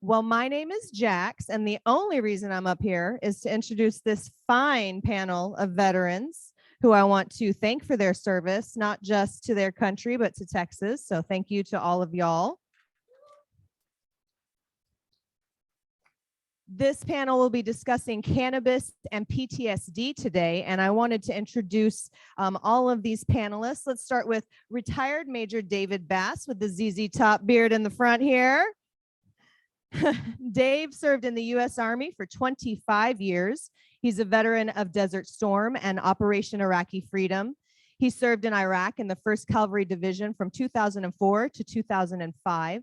Well, my name is Jax, and the only reason I'm up here is to introduce this fine panel of veterans who I want to thank for their service, not just to their country, but to Texas. So thank you to all of y'all. This panel will be discussing cannabis and PTSD today, and I wanted to introduce all of these panelists. Let's start with retired Major David Bass with the ZZ Top beard in the front here. Dave served in the U.S. Army for 25 years. He's a veteran of Desert Storm and Operation Iraqi Freedom. He served in Iraq in the 1st Cavalry Division from 2004 to 2005.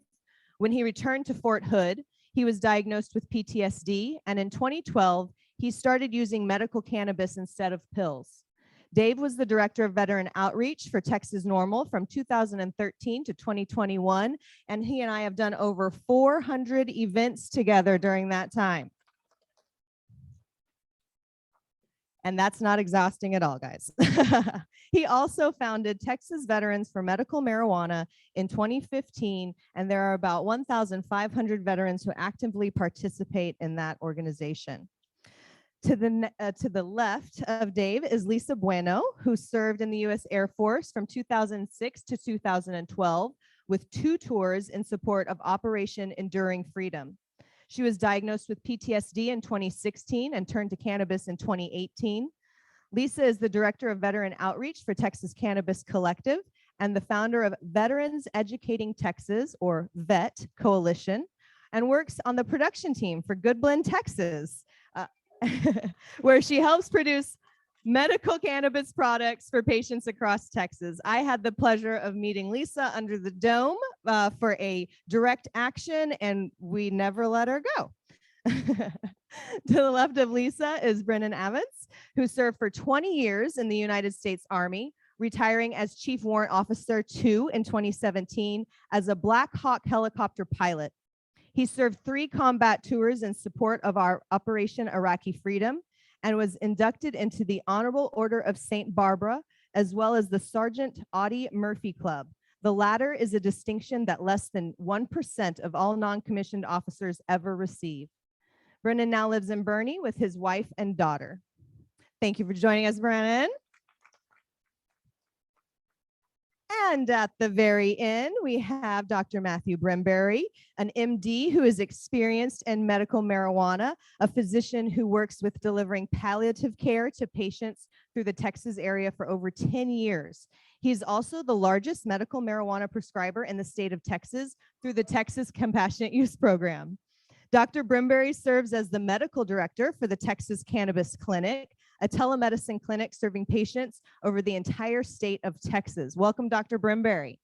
When he returned to Fort Hood, he was diagnosed with PTSD, and in 2012, he started using medical cannabis instead of pills. Dave was the director of veteran outreach for Texas Normal from 2013 to 2021, and he and I have done over 400 events together during that time. And that's not exhausting at all, guys. He also founded Texas Veterans for Medical Marijuana in 2015, and there are about 1,500 veterans who actively participate in that organization. To the left of Dave is Lisa Bueno, who served in the U.S. Air Force from 2006 to 2012 with 2 tours in support of Operation Enduring Freedom. She was diagnosed with PTSD in 2016 and turned to cannabis in 2018. Lisa is the director of veteran outreach for Texas Cannabis Collective and the founder of Veterans Educating Texas, or VET Coalition, and works on the production team for Good Blend, Texas, where she helps produce medical cannabis products for patients across Texas. I had the pleasure of meeting Lisa under the dome for a direct action, and we never let her go. To the left of Lisa is Brennan Evans, who served for 20 years in the United States Army, retiring as Chief Warrant Officer 2 in 2017 as a Black Hawk helicopter pilot. He served 3 combat tours in support of our Operation Iraqi Freedom and was inducted into the Honorable Order of St. Barbara, as well as the Sergeant Audie Murphy Club. The latter is a distinction that less than 1% of all non-commissioned officers ever receive. Brennan now lives in Boerne with his wife and daughter. Thank you for joining us, Brennan. And at the very end, we have Dr. Matthew Brimberry, an MD who is experienced in medical marijuana, a physician who works with delivering palliative care to patients through the Texas area for over 10 years. He's also the largest medical marijuana prescriber in the state of Texas through the Texas Compassionate Use Program. Dr. Brimberry serves as the medical director for the Texas Cannabis Clinic, a telemedicine clinic serving patients over the entire state of Texas. Welcome, Dr. Brimberry.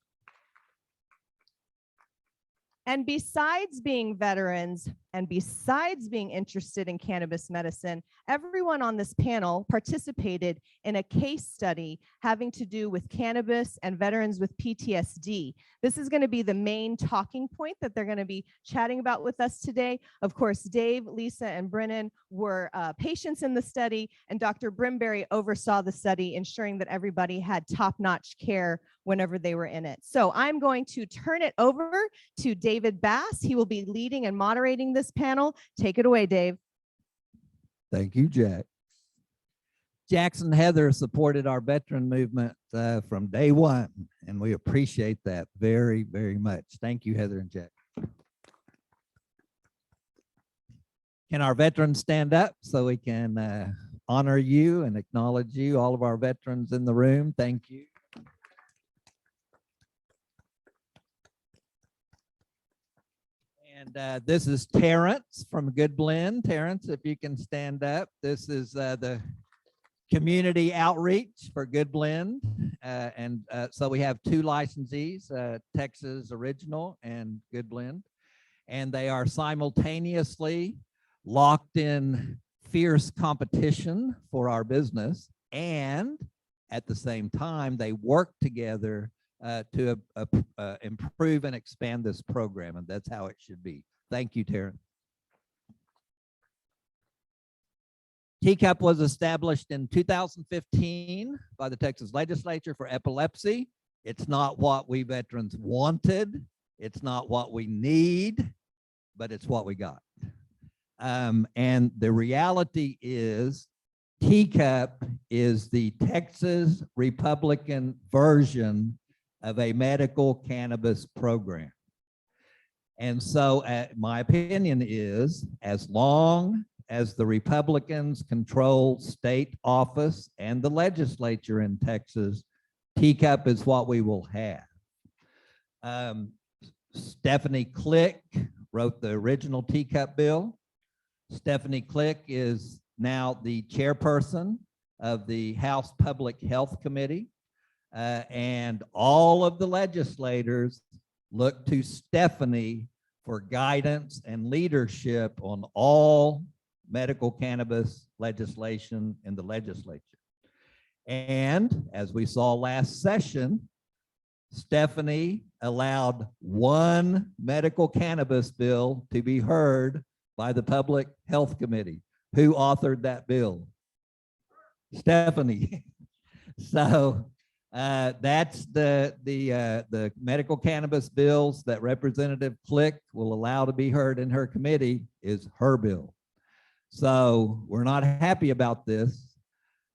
And besides being veterans and besides being interested in cannabis medicine, everyone on this panel participated in a case study having to do with cannabis and veterans with PTSD. This is going to be the main talking point that they're going to be chatting about with us today. Of course, Dave, Lisa, and Brennan were patients in the study, and Dr. Brimberry oversaw the study, ensuring that everybody had top-notch care whenever they were in it. So I'm going to turn it over to David Bass. He will be leading and moderating this panel. Take it away, Dave. Thank you, Jack. Jackson Heather supported our veteran movement from day one, and we appreciate that very, very much. Thank you, Heather and Jack. Can our veterans stand up so we can honor you and acknowledge you, all of our veterans in the room? Thank you. And this is Terrence from Good Blend. Terrence, if you can stand up. This is the community outreach for Good Blend. So we have 2 licensees, Texas Original and Good Blend. And they are simultaneously locked in fierce competition for our business. And at the same time, they work together to improve and expand this program, and that's how it should be. Thank you, Terrence. TCUP was established in 2015 by the Texas Legislature for epilepsy. It's not what we veterans wanted. It's not what we need. but it's what we got. And the reality is teacup is the Texas Republican version of a medical cannabis program. And so my opinion is, as long as the Republicans control state office and the legislature in Texas, teacup is what we will have. Stephanie Click wrote the original teacup bill. Stephanie Click is now the chairperson of the House Public Health Committee. And all of the legislators look to Stephanie for guidance and leadership on all medical cannabis legislation in the legislature. And as we saw last session, Stephanie allowed one medical cannabis bill to be heard by the Public Health Committee. Who authored that bill? Stephanie. So that's the medical cannabis bills that Representative Click will allow to be heard in her committee is her bill. So we're not happy about this,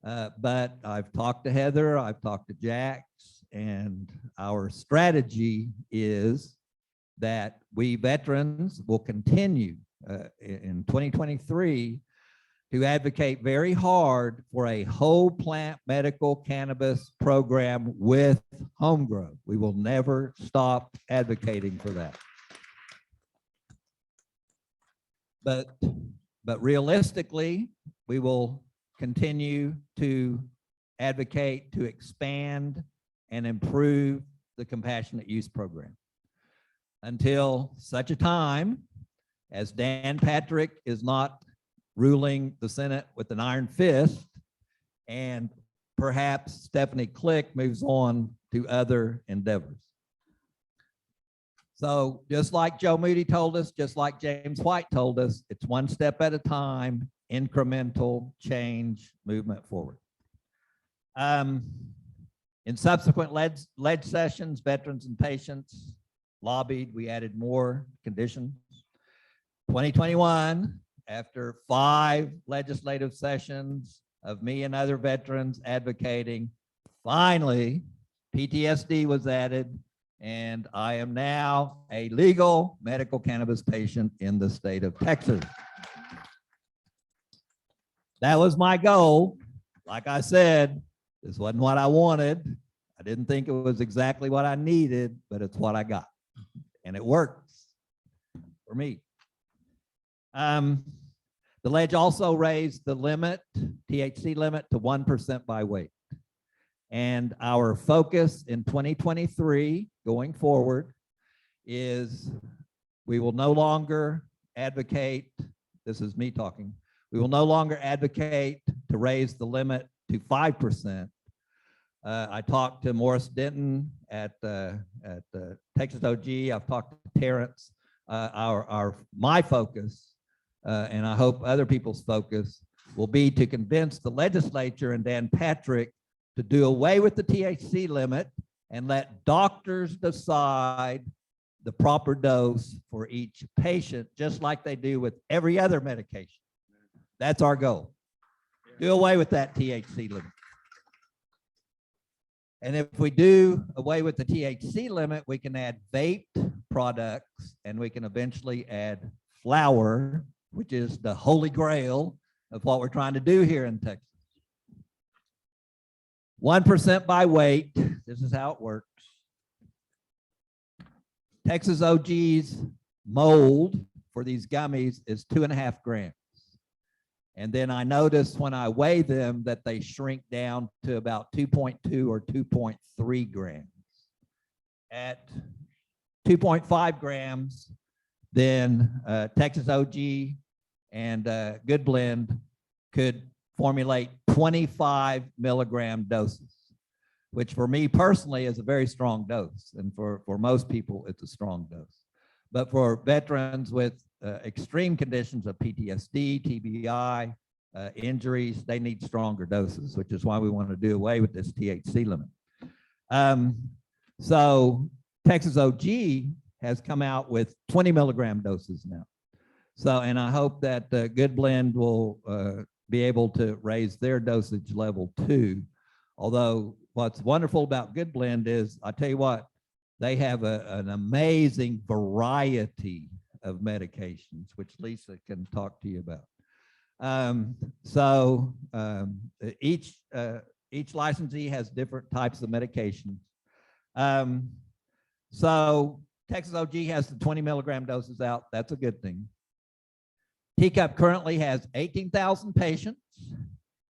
but I've talked to Heather, I've talked to Jax, and our strategy is that we veterans will continue in 2023 to advocate very hard for a whole plant medical cannabis program with home grow. We will never stop advocating for that. But realistically, we will continue to advocate to expand and improve the compassionate use program until such a time as Dan Patrick is not ruling the Senate with an iron fist, and perhaps Stephanie Click moves on to other endeavors. So just like Joe Moody told us, just like James White told us, it's one step at a time, incremental change, movement forward. In subsequent ledge sessions, veterans and patients lobbied, we added more conditions. 2021, after 5 legislative sessions of me and other veterans advocating, finally, PTSD was added, and I am now a legal medical cannabis patient in the state of Texas. That was my goal. Like I said, this wasn't what I wanted. I didn't think it was exactly what I needed, but it's what I got, and it works for me. The ledge also raised the limit, THC limit, to 1% by weight. And our focus in 2023 going forward is we will no longer advocate, this is me talking, we will no longer advocate to raise the limit to 5%. I talked to Morris Denton at Texas OG. I've talked to Terrence. My focus, and I hope other people's focus, will be to convince the legislature and Dan Patrick to do away with the THC limit and let doctors decide the proper dose for each patient, just like they do with every other medication. That's our goal. Do away with that THC limit. And if we do away with the THC limit, we can add vape products, and we can eventually add flower, which is the holy grail of what we're trying to do here in Texas. 1% by weight, this is how it works. Texas OG's mold for these gummies is 2.5 grams. And then I noticed when I weigh them that they shrink down to about 2.2 or 2.3 grams. At 2.5 grams, then Texas OG and Good Blend could formulate 25 milligram doses, which for me personally is a very strong dose. And for most people, it's a strong dose. But for veterans with extreme conditions of PTSD, TBI, injuries, they need stronger doses, which is why we want to do away with this THC limit. So Texas OG has come out with 20 milligram doses now. So, and I hope that Good Blend will be able to raise their dosage level too. Although what's wonderful about Good Blend is, I tell you what, they have an amazing variety of medications, which Lisa can talk to you about. Each licensee has different types of medications. So Texas OG has the 20 milligram doses out. That's a good thing. Teacup currently has 18,000 patients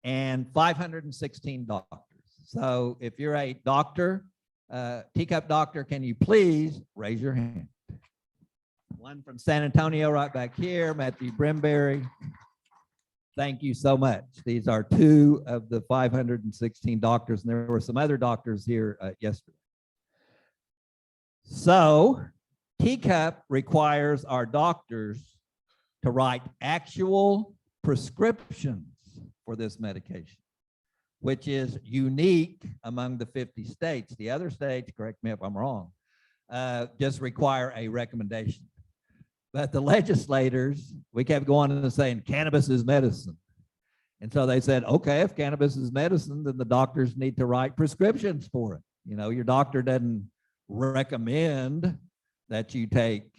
and 516 doctors. So if you're a doctor, Teacup doctor, can you please raise your hand? One from San Antonio right back here, Matthew Brimberry. Thank you so much. These are 2 of the 516 doctors, and there were some other doctors here yesterday. So Teacup requires our doctors to write actual prescriptions for this medication, which is unique among the 50 states. The other states, correct me if I'm wrong, just require a recommendation. But the legislators, we kept going and saying cannabis is medicine. And so they said, okay, if cannabis is medicine, then the doctors need to write prescriptions for it. You know, your doctor doesn't recommend that you take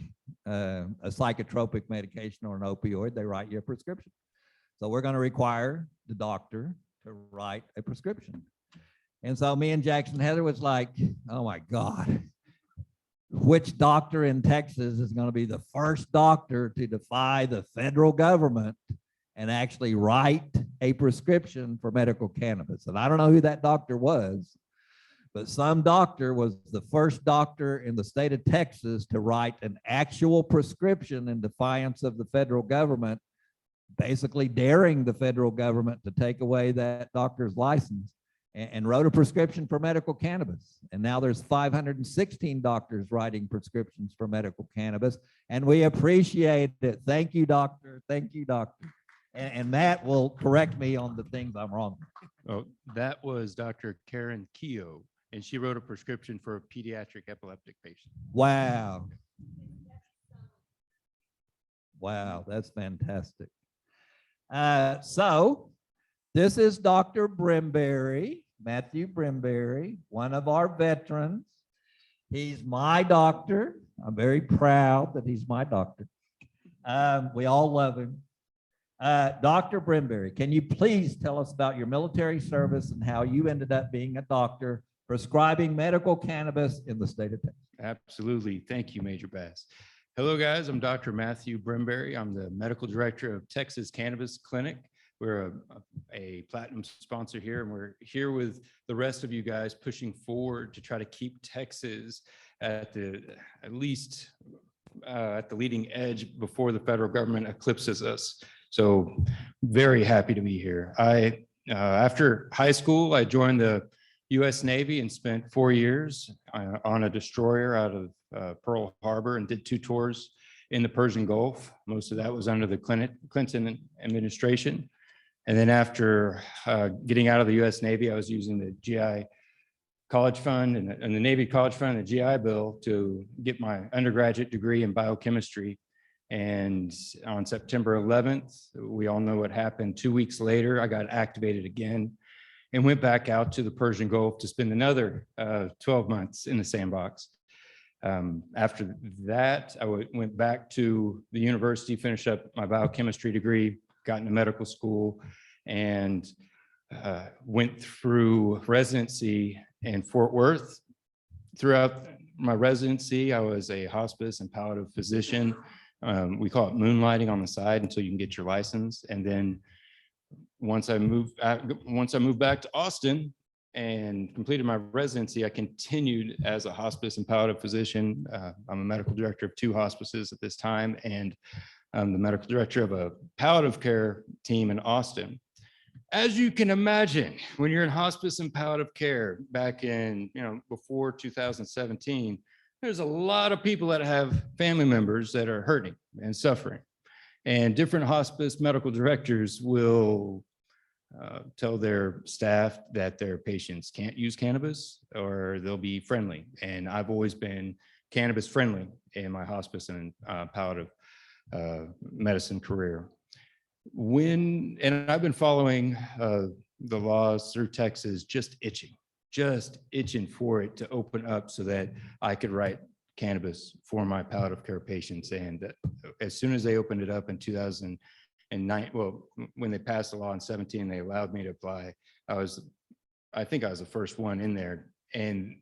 a psychotropic medication or an opioid. They write you a prescription. So we're going to require the doctor to write a prescription. And so me and Jackson Heather was like, oh my God, which doctor in Texas is going to be the first doctor to defy the federal government and actually write a prescription for medical cannabis? And I don't know who that doctor was, but some doctor was the first doctor in the state of Texas to write an actual prescription in defiance of the federal government, basically daring the federal government to take away that doctor's license, and wrote a prescription for medical cannabis. And now there's 516 doctors writing prescriptions for medical cannabis, and we appreciate it. Thank you, doctor. Thank you, doctor. And Matt will correct me on the things I'm wrong. Oh, that was Dr. Karen Keogh, and she wrote a prescription for a pediatric epileptic patient. Wow. Wow, that's fantastic. So this is Dr. Brimberry, Matthew Brimberry, one of our veterans. He's my doctor. I'm very proud that he's my doctor. We all love him. Dr. Brimberry, can you please tell us about your military service and how you ended up being a doctor prescribing medical cannabis in the state of Texas? Absolutely. Thank you, Major Bass. Hello, guys. I'm Dr. Matthew Brimberry. I'm the medical director of Texas Cannabis Clinic. We're a platinum sponsor here, and we're here with the rest of you guys pushing forward to try to keep Texas at the leading edge before the federal government eclipses us. So very happy to be here. After high school, I joined the U.S. Navy and spent 4 years on a destroyer out of Pearl Harbor and did 2 tours in the Persian Gulf. Most of that was under the Clinton administration. And then after getting out of the U.S. Navy, I was using the GI College Fund and the Navy College Fund and the GI Bill to get my undergraduate degree in biochemistry. And on September 11th, we all know what happened. 2 weeks later, I got activated again and went back out to the Persian Gulf to spend another 12 months in the sandbox. After that, I went back to the university, finished up my biochemistry degree, got into medical school, and went through residency in Fort Worth. Throughout my residency, I was a hospice and palliative physician. We call it moonlighting on the side until you can get your license. And then once I moved back to Austin and completed my residency, I continued as a hospice and palliative physician. I'm a medical director of 2 hospices at this time, and I'm the medical director of a palliative care team in Austin. As you can imagine, when you're in hospice and palliative care back in, before 2017, there's a lot of people that have family members that are hurting and suffering. And different hospice medical directors will tell their staff that their patients can't use cannabis or they'll be friendly. And I've always been cannabis friendly in my hospice and palliative medicine career. And I've been following the laws through Texas, just itching for it to open up so that I could write cannabis for my palliative care patients. And as soon as they opened it up in 2009, well, when they passed the law in 17, they allowed me to apply. I think I was the first one in there, and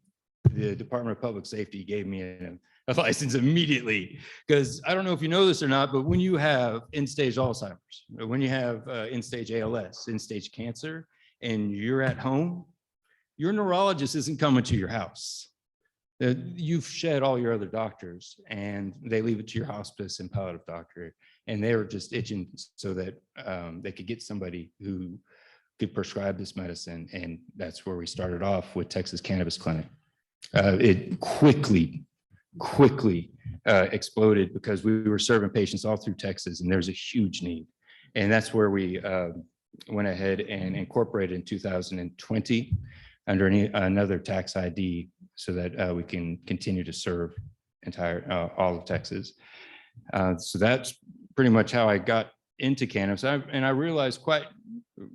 the Department of Public Safety gave me a license immediately, because I don't know if you know this or not, but when you have end-stage Alzheimer's, when you have end-stage ALS, end-stage cancer, and you're at home, your neurologist isn't coming to your house. You've shed all your other doctors, and they leave it to your hospice and palliative doctor, and they were just itching so that they could get somebody who could prescribe this medicine, and that's where we started off with Texas Cannabis Clinic. It quickly exploded because we were serving patients all through Texas, and there's a huge need. And that's where we went ahead and incorporated in 2020 under another tax ID so that we can continue to serve all of Texas. So that's pretty much how I got into cannabis. And I realized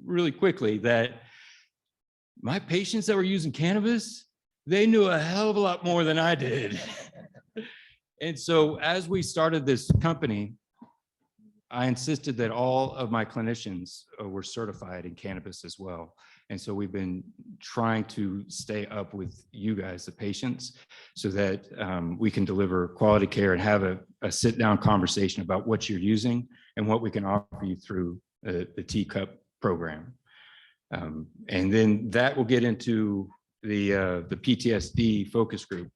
really quickly that my patients that were using cannabis, they knew a hell of a lot more than I did. And so as we started this company, I insisted that all of my clinicians were certified in cannabis as well. And so we've been trying to stay up with you guys, the patients, so that we can deliver quality care and have a sit-down conversation about what you're using and what we can offer you through the Teacup program. And then that will get into the PTSD focus group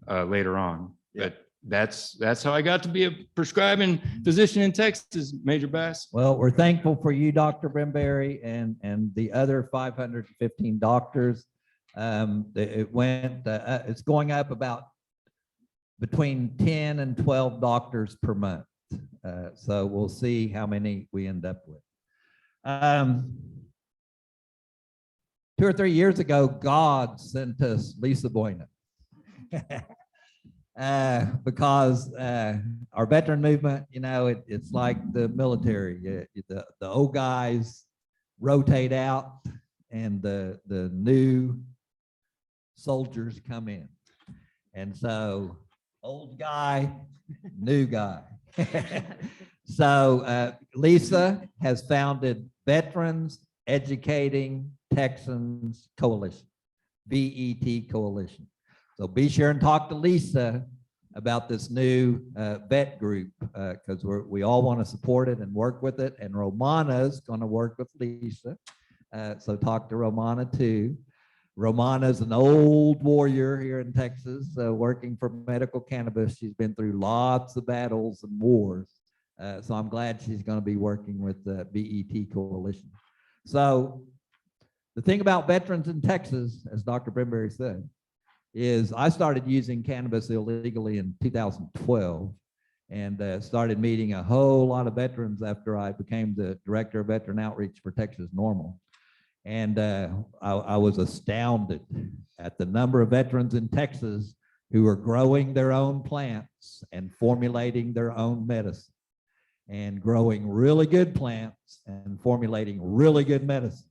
later on. Yeah. But that's how I got to be a prescribing physician in Texas, Major Bass. Well, we're thankful for you, Dr. Brimberry, and the other 515 doctors. It's going up about between 10 and 12 doctors per month. So we'll see how many we end up with. 2 or 3 years ago, God sent us Lisa Boyna. Because our veteran movement, it's like the military. The old guys rotate out and the new soldiers come in. And so old guy, new guy. So Lisa has founded Veterans Educating Texans Coalition, VET Coalition. So be sure and talk to Lisa about this new vet group, because we all want to support it and work with it. And Romana's going to work with Lisa. So talk to Romana too. Romana's an old warrior here in Texas, working for medical cannabis. She's been through lots of battles and wars. So I'm glad she's going to be working with the VET Coalition. So the thing about veterans in Texas, as Dr. Brimberry said, is I started using cannabis illegally in 2012 and started meeting a whole lot of veterans after I became the director of veteran outreach for Texas Normal. And I was astounded at the number of veterans in Texas who are growing their own plants and formulating their own medicine and growing really good plants and formulating really good medicine.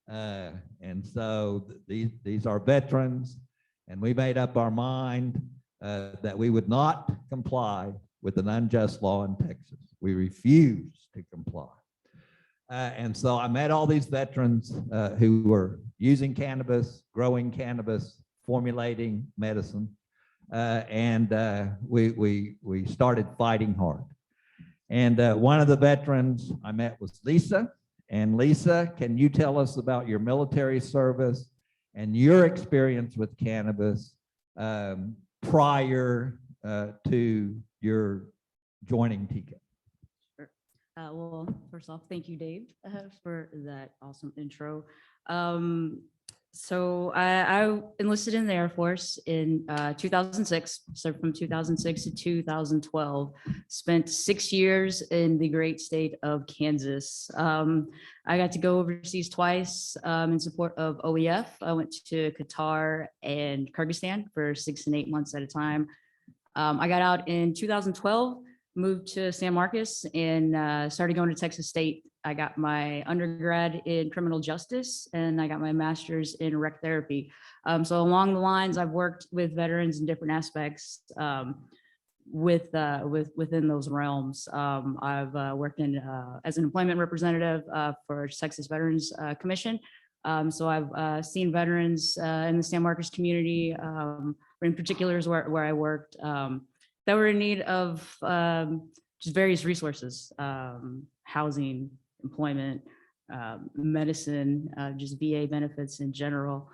And so these are veterans. And we made up our mind that we would not comply with an unjust law in Texas. We refused to comply. And so I met all these veterans who were using cannabis, growing cannabis, formulating medicine, and we started fighting hard. And one of the veterans I met was Lisa. And Lisa, can you tell us about your military service and your experience with cannabis prior to your joining Teacup? Sure. Well, first off, thank you, Dave, for that awesome intro. So I enlisted in the Air Force in 2006, so from 2006 to 2012, spent 6 years in the great state of Kansas. I got to go overseas twice in support of OEF. I went to Qatar and Kyrgyzstan for 6 and 8 months at a time. I got out in 2012, moved to San Marcos, and started going to Texas State. I got my undergrad in criminal justice, and I got my master's in rec therapy. So along the lines, I've worked with veterans in different aspects within those realms. I've worked in as an employment representative for Texas Veterans Commission. So I've seen veterans in the San Marcos community, in particular is where I worked, that were in need of just various resources, housing, employment, medicine, just VA benefits in general.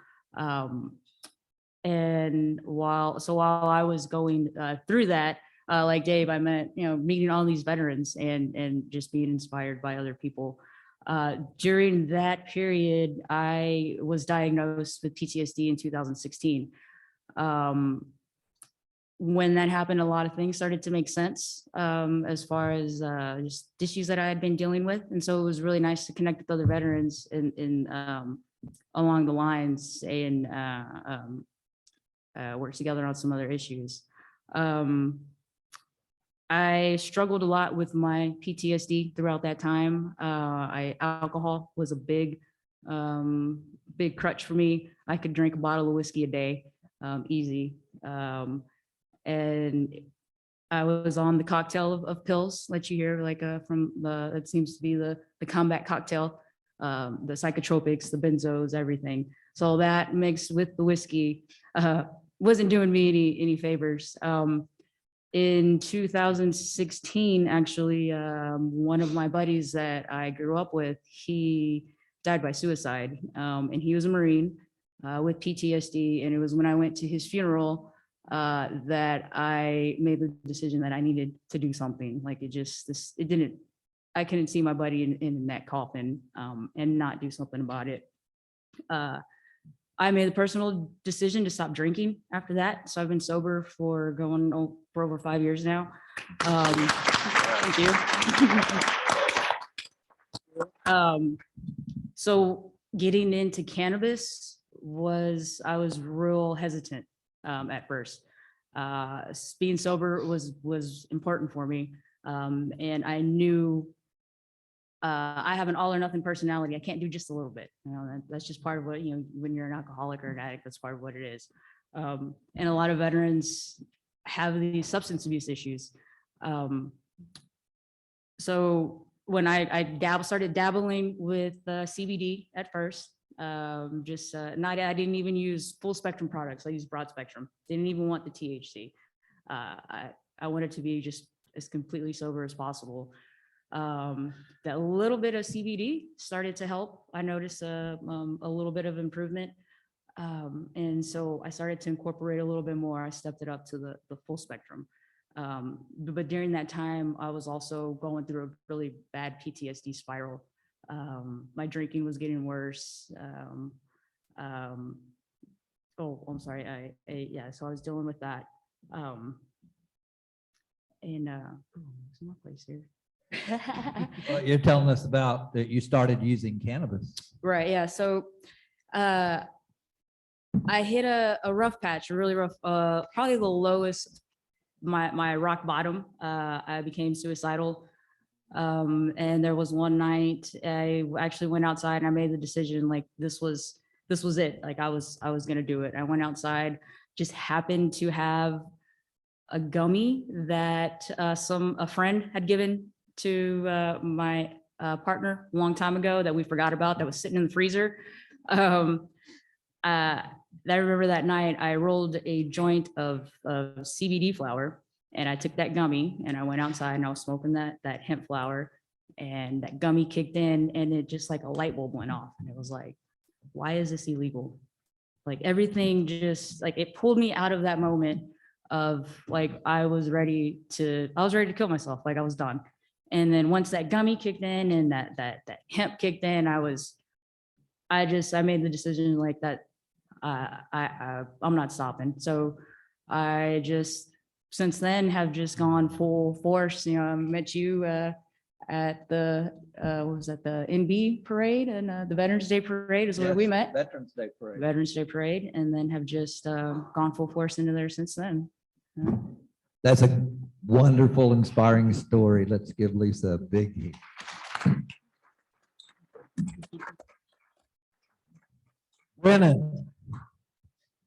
And while I was going through that, like Dave, I met, meeting all these veterans and just being inspired by other people. During that period, I was diagnosed with PTSD in 2016. When that happened, a lot of things started to make sense as far as just issues that I had been dealing with. And so it was really nice to connect with other veterans in along the lines and work together on some other issues. I struggled a lot with my PTSD throughout that time. Alcohol was a big crutch for me. I could drink a bottle of whiskey a day, easy. And I was on the cocktail of pills, let you hear, like from it seems to be the combat cocktail, the psychotropics, the benzos, everything. So that mixed with the whiskey wasn't doing me any favors. In 2016, actually, one of my buddies that I grew up with, he died by suicide, and he was a Marine with PTSD. And it was when I went to his funeral that I made the decision that I needed to do something. Like I couldn't see my buddy in that coffin and not do something about it. I made the personal decision to stop drinking after that. So I've been sober for over 5 years now. Thank you. So getting into cannabis I was real hesitant at first. Being sober was important for me. And I knew I have an all or nothing personality. I can't do just a little bit. That's just part of what, when you're an alcoholic or an addict, that's part of what it is. And a lot of veterans have these substance abuse issues. So when I started dabbling with CBD at first, I didn't even use full spectrum products. I used broad spectrum. Didn't even want the THC. I wanted to be just as completely sober as possible. That little bit of CBD started to help. I noticed a little bit of improvement. And so I started to incorporate a little bit more. I stepped it up to the full spectrum. But during that time, I was also going through a really bad PTSD spiral. My drinking was getting worse. I'm sorry. So I was dealing with that. There's more place here. Well, you're telling us about that you started using cannabis. Right. Yeah. So I hit a rough patch, a really rough, probably the lowest, my rock bottom. I became suicidal. And there was one night I actually went outside and I made the decision, like this was it. Like I was going to do it. I went outside, just happened to have a gummy that a friend had given to my partner a long time ago that we forgot about, that was sitting in the freezer. I remember that night I rolled a joint of CBD flower, and I took that gummy and I went outside and I was smoking that hemp flower, and that gummy kicked in, and it just like a light bulb went off, and it was like, why is this illegal? Like everything just like it pulled me out of that moment of like I was ready to kill myself. Like I was done. And then once that gummy kicked in and that hemp kicked in, I made the decision like that. I'm not stopping. So I just since then have just gone full force. I met you at the the NB parade, and the Veterans Day parade is where we met. Veterans Day parade. Veterans Day parade, and then have just gone full force into there since then. That's a wonderful, inspiring story. Let's give Lisa a big hand. Brennan.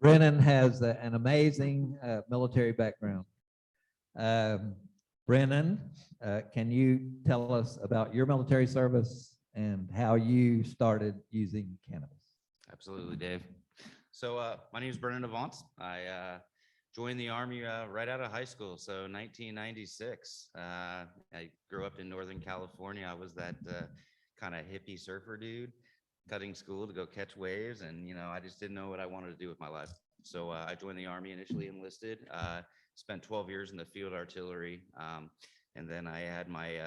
Brennan has an amazing military background. Brennan, can you tell us about your military service and how you started using cannabis? Absolutely, Dave. So my name is Brennan Avant. I joined the Army right out of high school, so 1996. I grew up in Northern California. I was that kind of hippie surfer dude, cutting school to go catch waves, and I just didn't know what I wanted to do with my life. So I joined the Army, initially enlisted, spent 12 years in the field artillery, and then I had my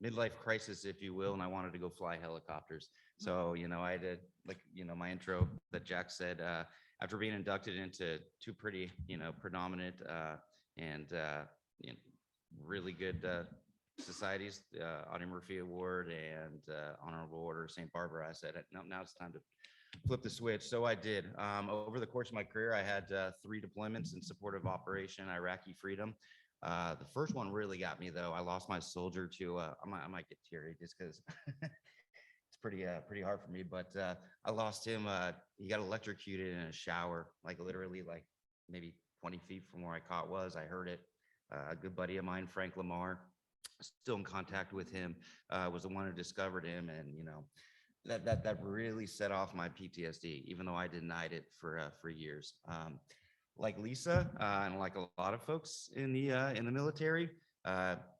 midlife crisis, if you will, and I wanted to go fly helicopters. So, I did, like, my intro that Jack said, after being inducted into two pretty, predominant and really good societies, Audie Murphy Award and Honorable Order of St. Barbara, I said, no, now it's time to flip the switch. So I did. Over the course of my career, I had 3 deployments in support of Operation Iraqi Freedom. The first one really got me, though. I lost my soldier to, I might get teary just because it's pretty hard for me, but I lost him. He got electrocuted in a shower, like literally like maybe 20 feet from where I caught was. I heard it. A good buddy of mine, Frank Lamar, still in contact with him, was the one who discovered him. And, that really set off my PTSD, even though I denied it for years. Like Lisa, and like a lot of folks in the military,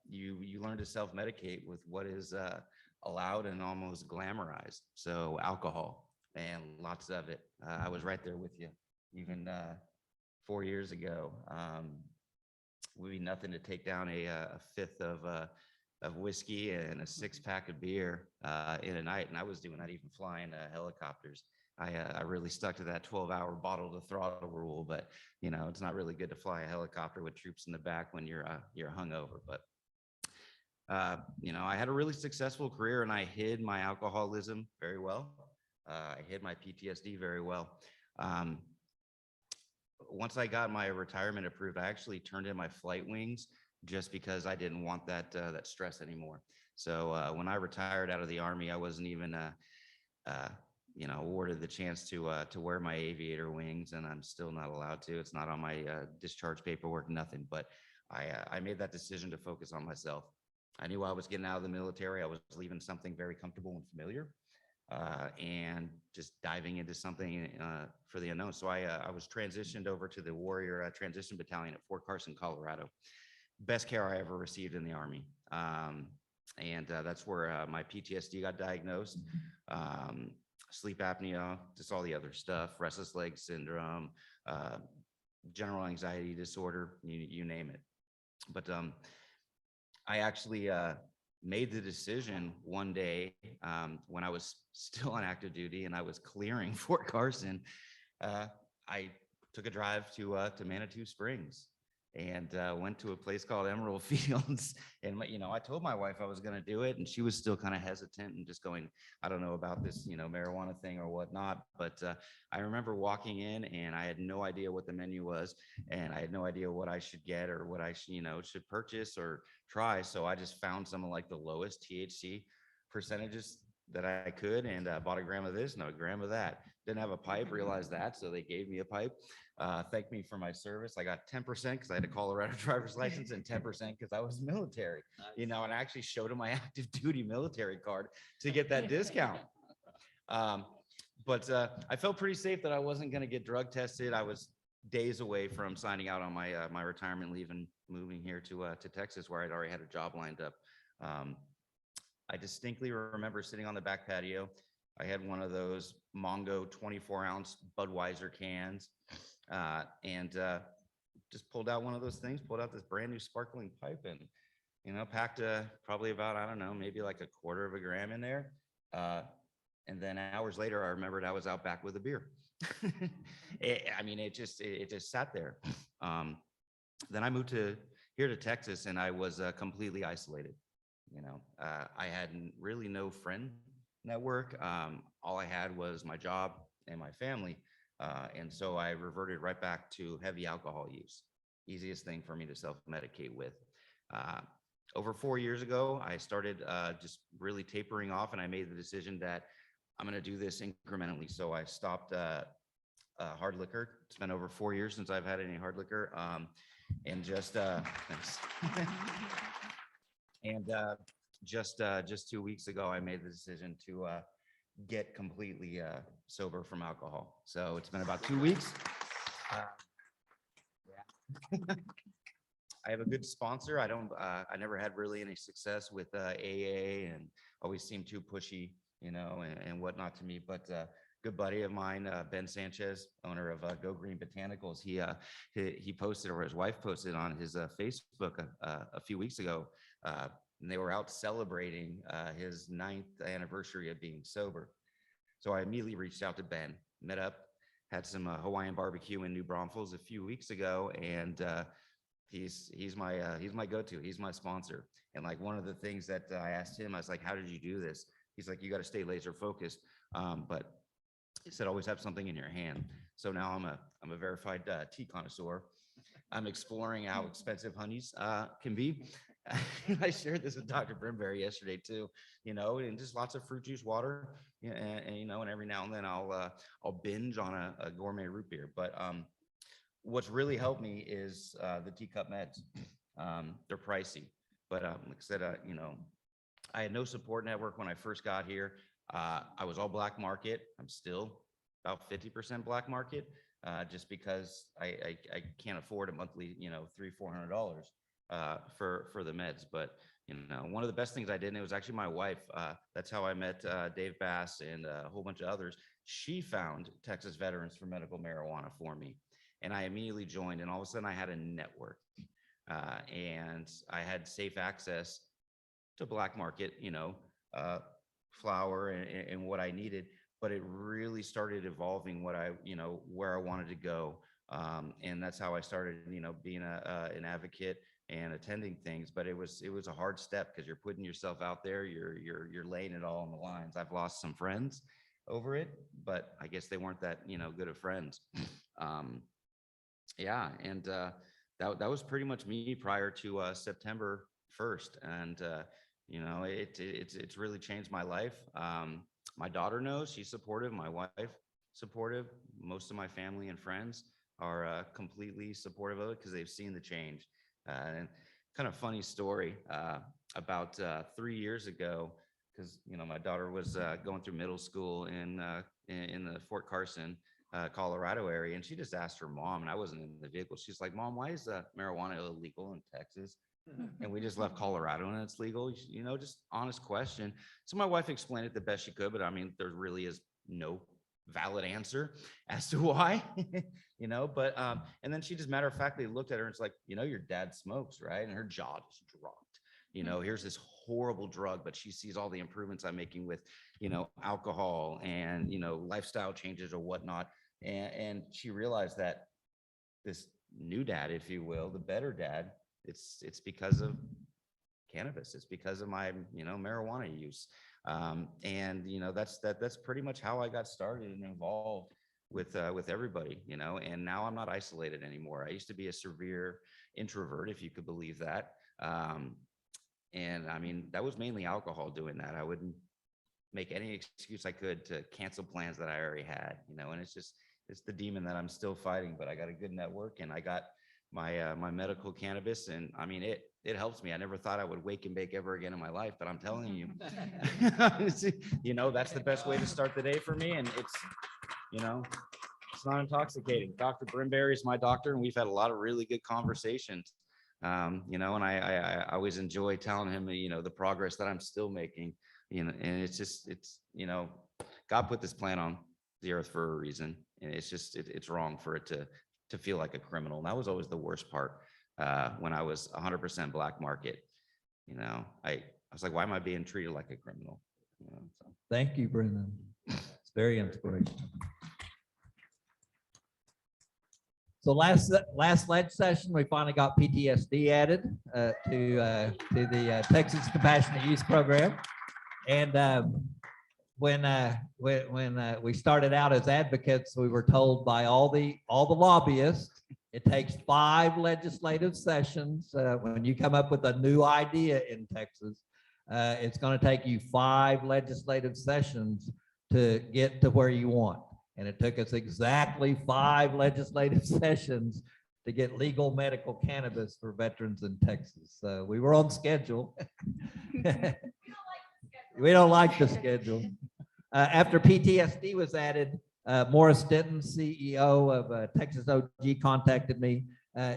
you learn to self-medicate with what is allowed and almost glamorized. So alcohol, and lots of it. I was right there with you, even 4 years ago. Would be nothing to take down a fifth of whiskey and a 6-pack of beer in a night, and I was doing that even flying helicopters. I really stuck to that 12-hour bottle to throttle rule, but it's not really good to fly a helicopter with troops in the back when you're hungover. But I had a really successful career, and I hid my alcoholism very well. I hid my PTSD very well. Once I got my retirement approved, I actually turned in my flight wings just because I didn't want that stress anymore. So when I retired out of the Army, I wasn't even awarded the chance to wear my aviator wings, and I'm still not allowed to. It's not on my discharge paperwork, nothing. But I made that decision to focus on myself. I knew I was getting out of the military. I was leaving something very comfortable and familiar, and just diving into something for the unknown. So I was transitioned over to the Warrior Transition Battalion at Fort Carson, Colorado. Best care I ever received in the Army. And that's where my PTSD got diagnosed. Sleep apnea, just all the other stuff, restless leg syndrome, general anxiety disorder, you name it. But I actually made the decision one day when I was still on active duty and I was clearing Fort Carson. I took a drive to Manitou Springs and went to a place called Emerald Fields. And, I told my wife I was going to do it, and she was still kind of hesitant and just going, I don't know about this, marijuana thing or whatnot. But I remember walking in, and I had no idea what the menu was, and I had no idea what I should get or what I should purchase or try. So I just found some of like the lowest THC percentages that I could, and bought a gram of this and a gram of that. Didn't have a pipe, realized that, so they gave me a pipe. Thanked me for my service. I got 10% because I had a Colorado driver's license, and 10% because I was military. And I actually showed them my active duty military card to get that discount. But I felt pretty safe that I wasn't going to get drug tested. I was days away from signing out on my retirement leave and moving here to Texas, where I'd already had a job lined up. I distinctly remember sitting on the back patio. I had one of those Mongo 24-ounce Budweiser cans, and just pulled out one of those things, pulled out this brand new sparkling pipe, and packed probably about, I don't know, maybe like a quarter of a gram in there. And then hours later, I remembered I was out back with a beer. It just sat there. Then I moved here to Texas, and I was completely isolated. I had really no friend network. All I had was my job and my family. And so I reverted right back to heavy alcohol use. easiest thing for me to self-medicate with. Over 4 years ago, I started just really tapering off, and I made the decision that I'm going to do this incrementally. So I stopped hard liquor. It's been over 4 years since I've had any hard liquor. And just thanks. And just 2 weeks ago, I made the decision to get completely sober from alcohol. So it's been about 2 weeks. Yeah. I have a good sponsor. I never had really any success with AA, and always seemed too pushy, and whatnot to me. But good buddy of mine, Ben Sanchez, owner of Go Green Botanicals, he posted, or his wife posted on his Facebook a few weeks ago, and they were out celebrating his 9th anniversary of being sober. So I immediately reached out to Ben, met up, had some Hawaiian barbecue in New Braunfels a few weeks ago, and he's my go-to. He's my sponsor. And like one of the things that I asked him, I was like, "How did you do this?" He's like, "You got to stay laser focused." But he said, "Always have something in your hand." So now I'm a verified tea connoisseur. I'm exploring how expensive honeys can be. I shared this with Dr. Brimberry yesterday too, and just lots of fruit juice, water, and every now and then I'll binge on a gourmet root beer. But what's really helped me is the teacup meds. They're pricey, but like I said, I had no support network when I first got here. I was all black market. I'm still about 50% black market, just because I can't afford a monthly, $300-400 for the meds. But one of the best things I did, and it was actually my wife. That's how I met Dave Bass and a whole bunch of others. She found Texas Veterans for Medical Marijuana for me, and I immediately joined. And all of a sudden, I had a network, and I had safe access to black market, flour and what I needed. But it really started evolving where I wanted to go. And that's how I started, being an advocate and attending things. But it was a hard step, because you're putting yourself out there, you're laying it all on the lines. I've lost some friends over it, but I guess they weren't that, good of friends. Yeah. And that was pretty much me prior to September 1st. And, it's really changed my life. My daughter knows, she's supportive. My wife supportive. Most of my family and friends are completely supportive of it, because they've seen the change. And kind of funny story, about 3 years ago, because my daughter was going through middle school in the Fort Carson, Colorado area, and she just asked her mom, and I wasn't in the vehicle. She's like, "Mom, why is marijuana illegal in Texas?" And we just left Colorado and it's legal, just honest question. So my wife explained it the best she could, but I mean, there really is no valid answer as to why, but, and then she just matter of factly looked at her and it's like, your dad smokes, right? And her jaw just dropped. Here's this horrible drug, but she sees all the improvements I'm making with, alcohol and, lifestyle changes or whatnot. And she realized that this new dad, if you will, the better dad, it's because of cannabis. It's because of my, marijuana use. And, that's pretty much how I got started and involved with everybody, and now I'm not isolated anymore. I used to be a severe introvert, if you could believe that. And I mean, that was mainly alcohol doing that. I wouldn't make any excuse I could to cancel plans that I already had, and it's the demon that I'm still fighting. But I got a good network, and I got my medical cannabis, and I mean, it helps me. I never thought I would wake and bake ever again in my life, but I'm telling you, that's the best way to start the day for me. And it's not intoxicating. Dr. Brimberry is my doctor, and we've had a lot of really good conversations. And I always enjoy telling him, the progress that I'm still making, and it's God put this plan on the earth for a reason. And it's wrong for it to feel like a criminal. And that was always the worst part. When I was 100% black market, I was like, why am I being treated like a criminal? So. Thank you, Brendan. It's very inspirational. So last ledge session, we finally got PTSD added to the Texas Compassionate Use Program. And when we started out as advocates, we were told by all the lobbyists It takes 5 legislative sessions. When you come up with a new idea in Texas, it's going to take you 5 legislative sessions to get to where you want. And it took us exactly 5 legislative sessions to get legal medical cannabis for veterans in Texas. So we were on schedule. We don't like the schedule. After PTSD was added, Morris Denton, CEO of Texas OG, contacted me.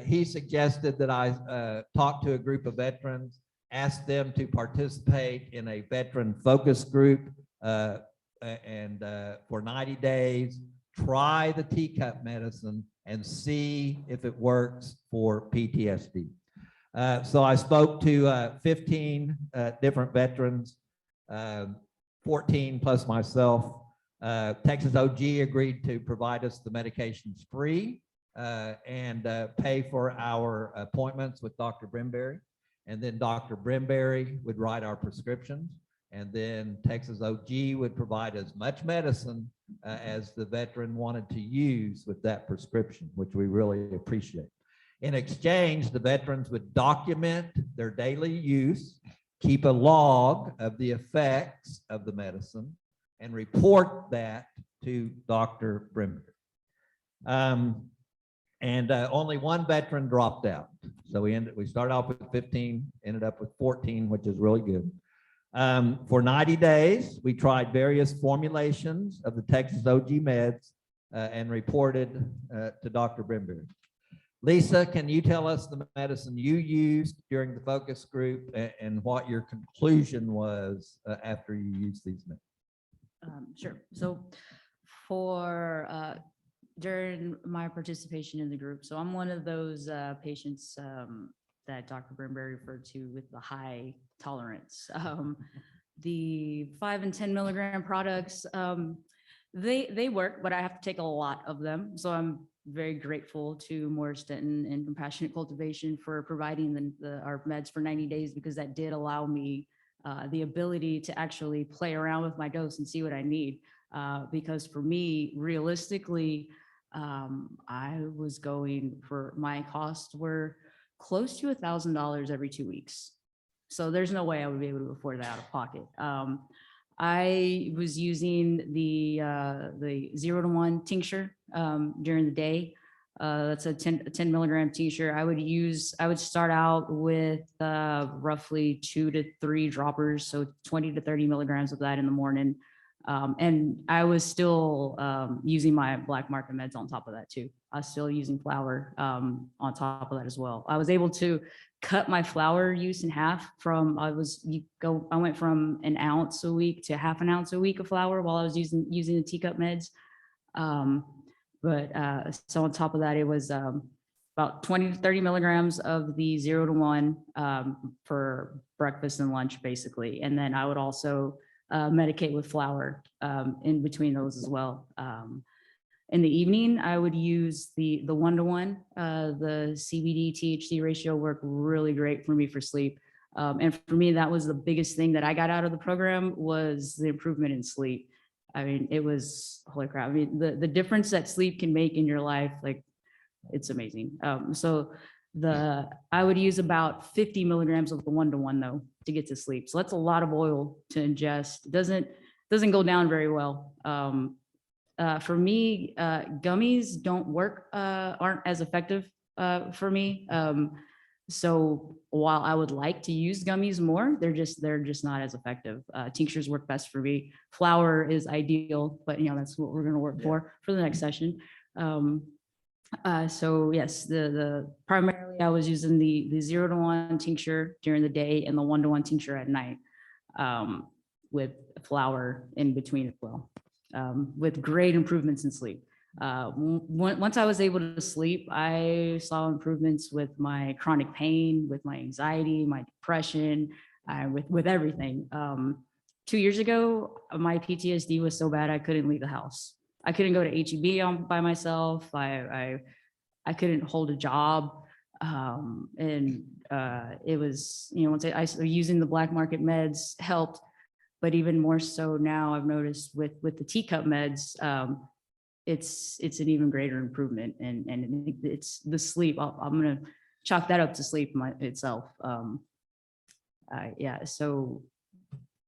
He suggested that I talk to a group of veterans, ask them to participate in a veteran focus group and for 90 days, try the teacup medicine and see if it works for PTSD. So I spoke to 15 different veterans, 14 plus myself. Texas OG agreed to provide us the medications free and pay for our appointments with Dr. Brimberry. And then Dr. Brimberry would write our prescriptions. And then Texas OG would provide as much medicine as the veteran wanted to use with that prescription, which we really appreciate. In exchange, the veterans would document their daily use, keep a log of the effects of the medicine, and report that to Dr. Brimberry. Only one veteran dropped out. So we started off with 15, ended up with 14, which is really good. For 90 days, we tried various formulations of the Texas OG meds and reported to Dr. Brimberry. Lisa, can you tell us the medicine you used during the focus group and what your conclusion was after you used these meds? Sure. So for during my participation in the group, so I'm one of those patients that Dr. Brimberry referred to with the high tolerance. The 5 and 10 milligram products, they work, but I have to take a lot of them. So I'm very grateful to Morris Denton and Compassionate Cultivation for providing our meds for 90 days, because that did allow me the ability to actually play around with my dose and see what I need. Because for me, realistically, I was going for my costs were close to $1,000 every 2 weeks. So there's no way I would be able to afford that out of pocket. I was using the 0 to 1 tincture during the day. That's a 10 milligram tincture. I would start out with roughly 2 to 3 droppers, so 20 to 30 milligrams of that in the morning. And I was still using my black market meds on top of that too. I was still using flour on top of that as well. I was able to cut my flour use in half from, I went from an ounce a week to half an ounce a week of flour while I was using the teacup meds. So on top of that, it was about 20 to 30 milligrams of the 0 to 1 for breakfast and lunch, basically. And then I would also medicate with flour in between those as well. In the evening, I would use the 1 to 1. The CBD THC ratio worked really great for me for sleep. And for me, that was the biggest thing that I got out of the program, was the improvement in sleep. I mean, it was, holy crap. I mean, the difference that sleep can make in your life, like, it's amazing. I would use about 50 milligrams of the 1 to 1 though, to get to sleep. So that's a lot of oil to ingest. It doesn't go down very well. For me, gummies aren't as effective for me. So while I would like to use gummies more, they're just not as effective. Tinctures work best for me. Flour is ideal, but that's what we're going to work for the next session. So yes, primarily I was using the 0 to 1 tincture during the day and the 1 to 1 tincture at night, with flour in between as well, with great improvements in sleep. Once I was able to sleep, I saw improvements with my chronic pain, with my anxiety, my depression, with everything. 2 years ago, my PTSD was so bad I couldn't leave the house. I couldn't go to HEB by myself. I couldn't hold a job. It was, once I started using the black market meds helped, but even more so now I've noticed with the teacup meds, it's an even greater improvement. And it's the sleep. I'm going to chalk that up to sleep itself. Yeah. So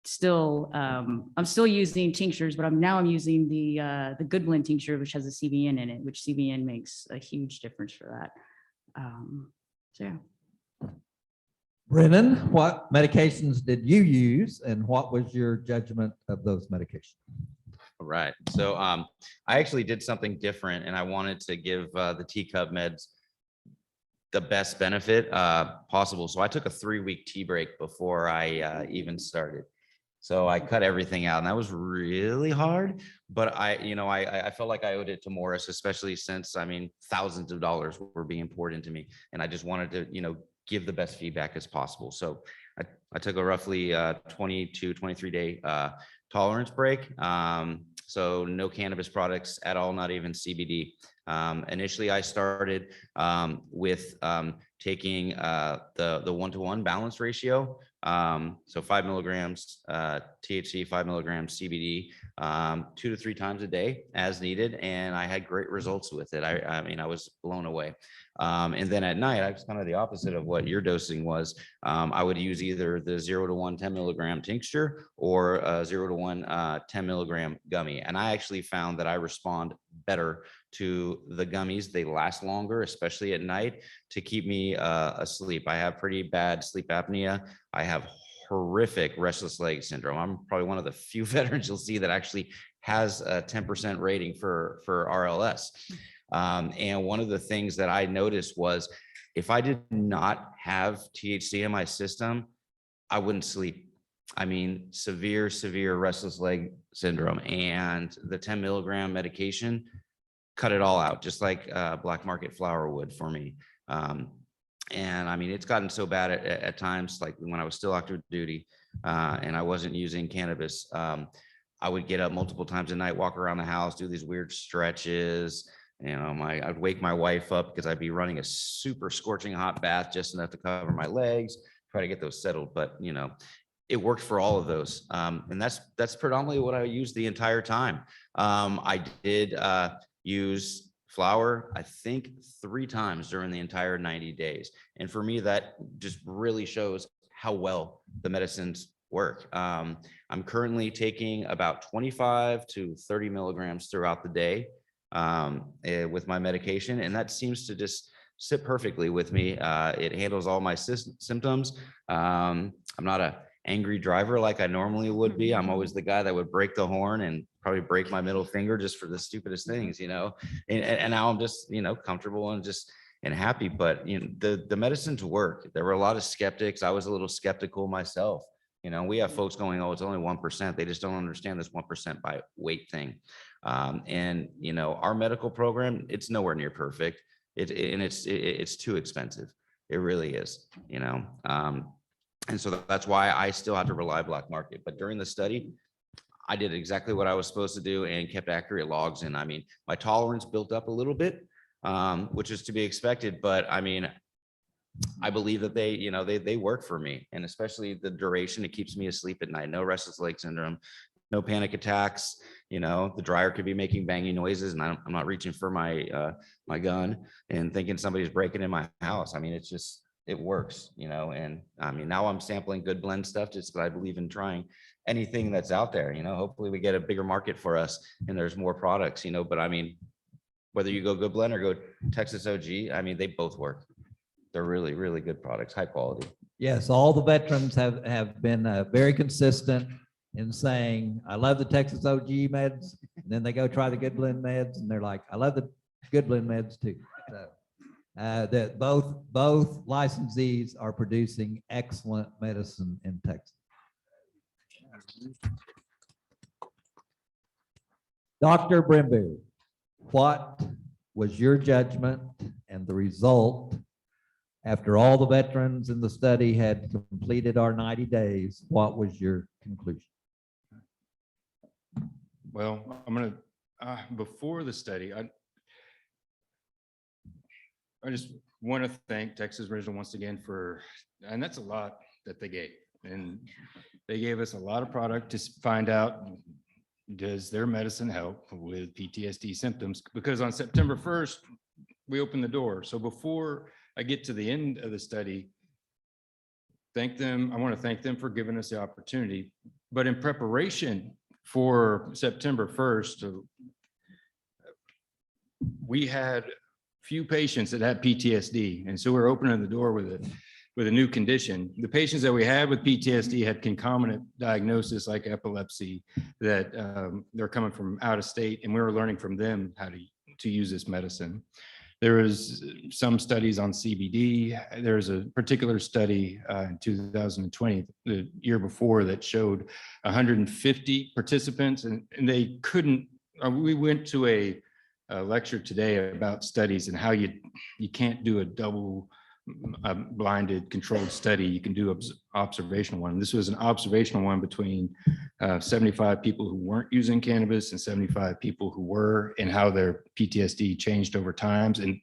still, I'm still using tinctures, but I'm using the Good Blend tincture, which has a CBN in it, which CBN makes a huge difference for that. So yeah. Brennan, what medications did you use and what was your judgment of those medications? All right. So I actually did something different, and I wanted to give the T-Cub meds the best benefit possible. So I took a 3-week tea break before I even started. So I cut everything out, and that was really hard. But I felt like I owed it to Morris, especially since, I mean, thousands of dollars were being poured into me, and I just wanted to, give the best feedback as possible. So I took a roughly 22, 23 day tolerance break. So no cannabis products at all, not even CBD. Initially, I started with taking the 1-to-1 balance ratio. So 5 milligrams THC, 5 milligrams CBD, 2 to 3 times a day as needed. And I had great results with it. I mean, I was blown away. And then at night, I was kind of the opposite of what your dosing was. I would use either the 0-to-1 10 milligram tincture or 0-to-1 10 milligram gummy. And I actually found that I respond better to the gummies. They last longer, especially at night, to keep me asleep. I have pretty bad sleep apnea. I have horrific restless leg syndrome. I'm probably one of the few veterans you'll see that actually has a 10% rating for RLS. And one of the things that I noticed was if I did not have THC in my system, I wouldn't sleep. I mean, severe restless leg syndrome, and the 10 milligram medication cut it all out, just like black market flower would for me. And I mean, it's gotten so bad at times, like when I was still active duty and I wasn't using cannabis, I would get up multiple times a night, walk around the house, do these weird stretches. I'd wake my wife up because I'd be running a super scorching hot bath just enough to cover my legs, try to get those settled. But it worked for all of those. And that's predominantly what I used the entire time. I did use flower, I think 3 times during the entire 90 days. And for me, that just really shows how well the medicines work. I'm currently taking about 25 to 30 milligrams throughout the day with my medication. And that seems to just sit perfectly with me. It handles all my symptoms. I'm not an angry driver like I normally would be. I'm always the guy that would break the horn and probably break my middle finger just for the stupidest things, and now I'm just, comfortable and happy. But the medicines work. There were a lot of skeptics. I was a little skeptical myself. We have folks going, oh, it's only 1%. They just don't understand this 1% by weight thing. And our medical program, it's nowhere near perfect. It's too expensive. It really is, and so that's why I still have to rely black market. But during the study, I did exactly what I was supposed to do and kept accurate logs. And I mean, my tolerance built up a little bit, which is to be expected. But I mean, I believe that they work for me, and especially the duration. It keeps me asleep at night. No restless leg syndrome, no panic attacks. The dryer could be making banging noises, and I'm not reaching for my my gun and thinking somebody's breaking in my house. I mean, it works, and I mean, now I'm sampling Good Blend stuff just because I believe in trying anything that's out there. Hopefully we get a bigger market for us and there's more products, but I mean, whether you go Good Blend or go Texas OG, I mean, they both work. They're really, really good products, high quality. Yes, all the veterans have been very consistent in saying, I love the Texas OG meds. And then they go try the Good Blend meds and they're like, I love the Good Blend meds too. So that both licensees are producing excellent medicine in Texas. Dr. Brimberry, what was your judgment and the result after all the veterans in the study had completed our 90 days? What was your conclusion? Well, I'm going to, before the study, I just want to thank Texas Original once again and that's a lot that they gave. And they gave us a lot of product to find out does their medicine help with PTSD symptoms? Because on September 1st, we opened the door. So before I get to the end of the study, I want to thank them for giving us the opportunity. But in preparation for September 1st, we had few patients that had PTSD. And so we're opening the door with a new condition. The patients that we had with PTSD had concomitant diagnosis like epilepsy, that they're coming from out of state, and we were learning from them how to use this medicine. There was some studies on CBD. There's a particular study in 2020, the year before, that showed 150 participants, and they couldn't. We went to a lecture today about studies and how you can't do a double blinded controlled study. You can do observational one. This was an observational one between 75 people who weren't using cannabis and 75 people who were, and how their PTSD changed over times. And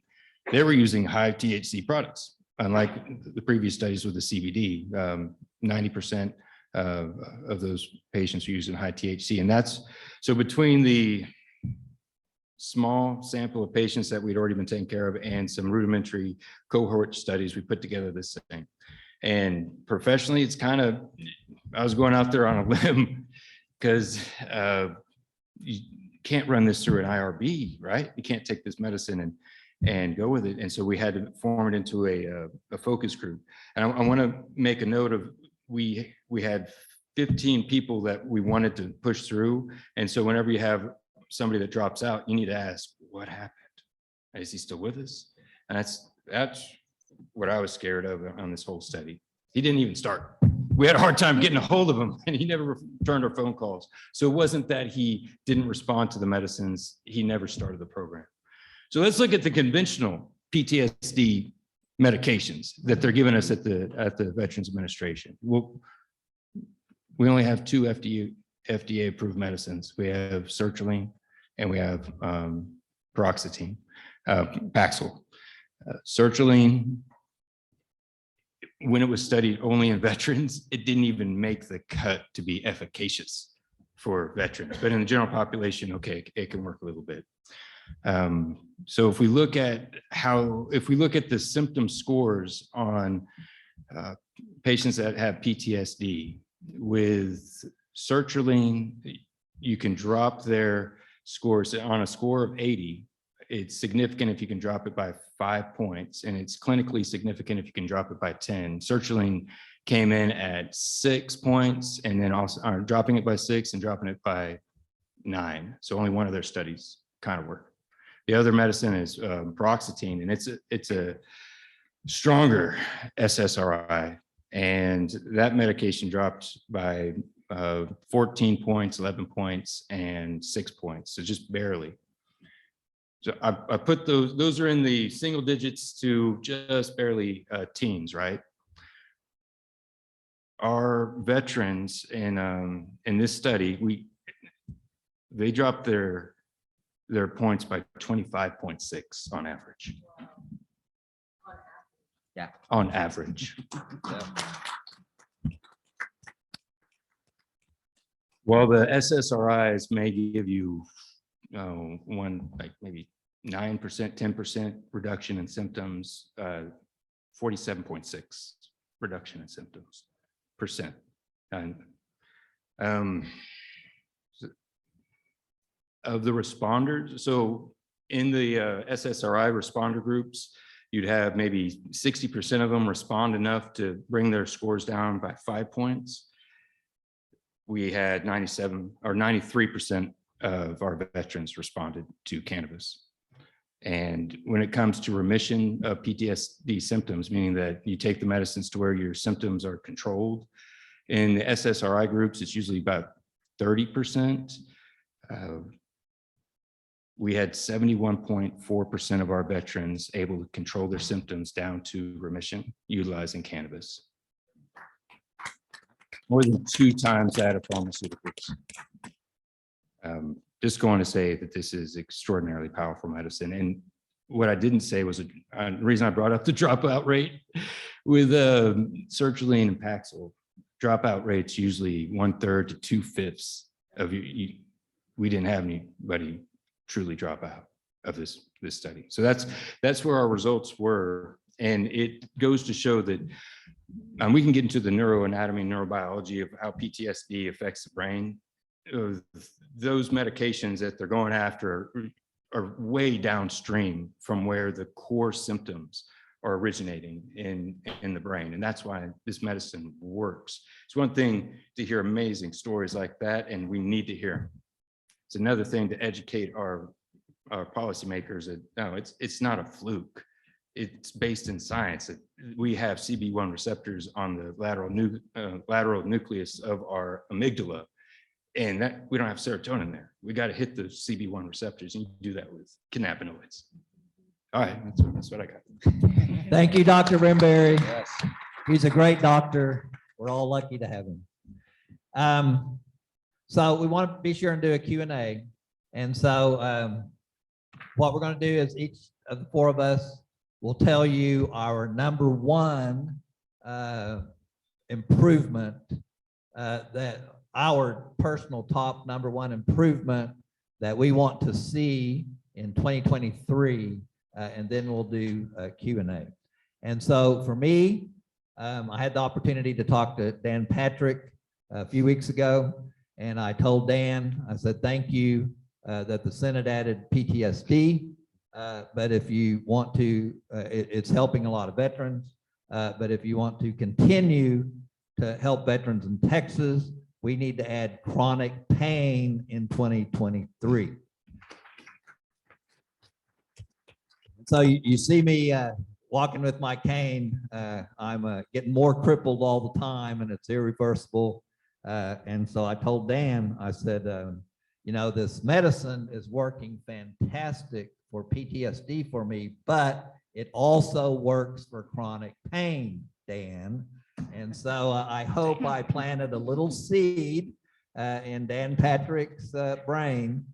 they were using high THC products, unlike the previous studies with the CBD. 90% of those patients were using high THC. And that's, so between the small sample of patients that we'd already been taking care of and some rudimentary cohort studies, we put together this thing. And professionally, it's kind of, I was going out there on a limb, because you can't run this through an IRB, right? You can't take this medicine and go with it. And so we had to form it into a focus group. And I want to make a note of, we had 15 people that we wanted to push through. And so whenever you have somebody that drops out, you need to ask, what happened? Is he still with us? And that's what I was scared of on this whole study. He didn't even start. We had a hard time getting a hold of him, and he never returned our phone calls. So it wasn't that he didn't respond to the medicines, he never started the program. So let's look at the conventional PTSD medications that they're giving us at the Veterans Administration. Well, we only have two FDA approved medicines. We have sertraline and we have paroxetine, Paxil. Sertraline, when it was studied only in veterans, it didn't even make the cut to be efficacious for veterans. But in the general population, okay, it can work a little bit. So if we look at the symptom scores on patients that have PTSD, with sertraline, you can drop their scores on a score of 80. It's significant if you can drop it by 5 points, and it's clinically significant if you can drop it by 10. Sertraline came in at 6 points, and then also dropping it by 6 and dropping it by 9. So only one of their studies kind of worked. The other medicine is paroxetine, and it's a stronger SSRI, and that medication dropped by 14 points, 11 points, and 6 points. So just barely. So I put those are in the single digits to just barely teens, right? Our veterans in this study, they dropped their points by 25.6 on average. Yeah, on average. Well, the SSRIs may give you maybe 9%, 10% reduction in symptoms, 47.6 reduction in symptoms percent. And of the responders, so in the SSRI responder groups, you'd have maybe 60% of them respond enough to bring their scores down by 5 points. We had 97 or 93% of our veterans responded to cannabis. And when it comes to remission of PTSD symptoms, meaning that you take the medicines to where your symptoms are controlled, in the SSRI groups, it's usually about 30%. We had 71.4% of our veterans able to control their symptoms down to remission utilizing cannabis. More than 2 times that of pharmaceuticals. Just going to say that this is extraordinarily powerful medicine. And what I didn't say was the reason I brought up the dropout rate with sertraline and Paxil. Dropout rates usually 1/3 to 2/5 of we didn't have anybody truly drop out of this study. So that's where our results were. And it goes to show that we can get into the neuroanatomy, neurobiology of how PTSD affects the brain. Those medications that they're going after are way downstream from where the core symptoms are originating in the brain. And that's why this medicine works. It's one thing to hear amazing stories like that, and we need to hear them. It's another thing to educate our policymakers that no, it's not a fluke. It's based in science. We have CB1 receptors on the lateral nucleus of our amygdala, and that we don't have serotonin there. We got to hit the CB1 receptors, and you do that with cannabinoids. All right, that's what I got. Thank you, Dr. Brimberry. He's a great doctor. We're all lucky to have him. So we want to be sure and do a Q&A. And so what we're going to do is each of the four of us will tell you our number one improvement, that our personal top number one improvement that we want to see in 2023, and then we'll do a Q&A. And so for me, I had the opportunity to talk to Dan Patrick a few weeks ago, and I told Dan, I said, thank you that the Senate added PTSD. But if you want to, it's helping a lot of veterans. But if you want to continue to help veterans in Texas, we need to add chronic pain in 2023. So you see me walking with my cane. I'm getting more crippled all the time, and it's irreversible. And so I told Dan, I said, you know, this medicine is working fantastic for PTSD for me, but it also works for chronic pain, Dan. And so I hope I planted a little seed in Dan Patrick's brain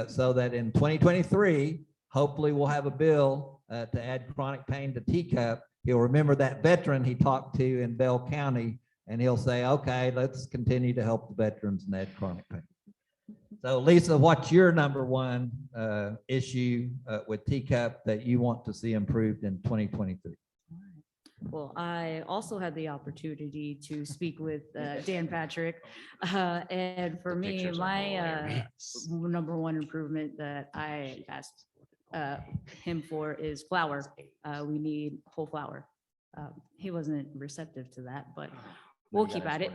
so that in 2023, hopefully we'll have a bill to add chronic pain to TCUP. He'll remember that veteran he talked to in Bell County, and he'll say, okay, let's continue to help the veterans and add chronic pain. So Lisa, what's your number one issue with TCUP that you want to see improved in 2023? Well, I also had the opportunity to speak with Dan Patrick. And for me, my number one improvement that I asked him for is flour. We need whole flour. He wasn't receptive to that, but we'll keep at it.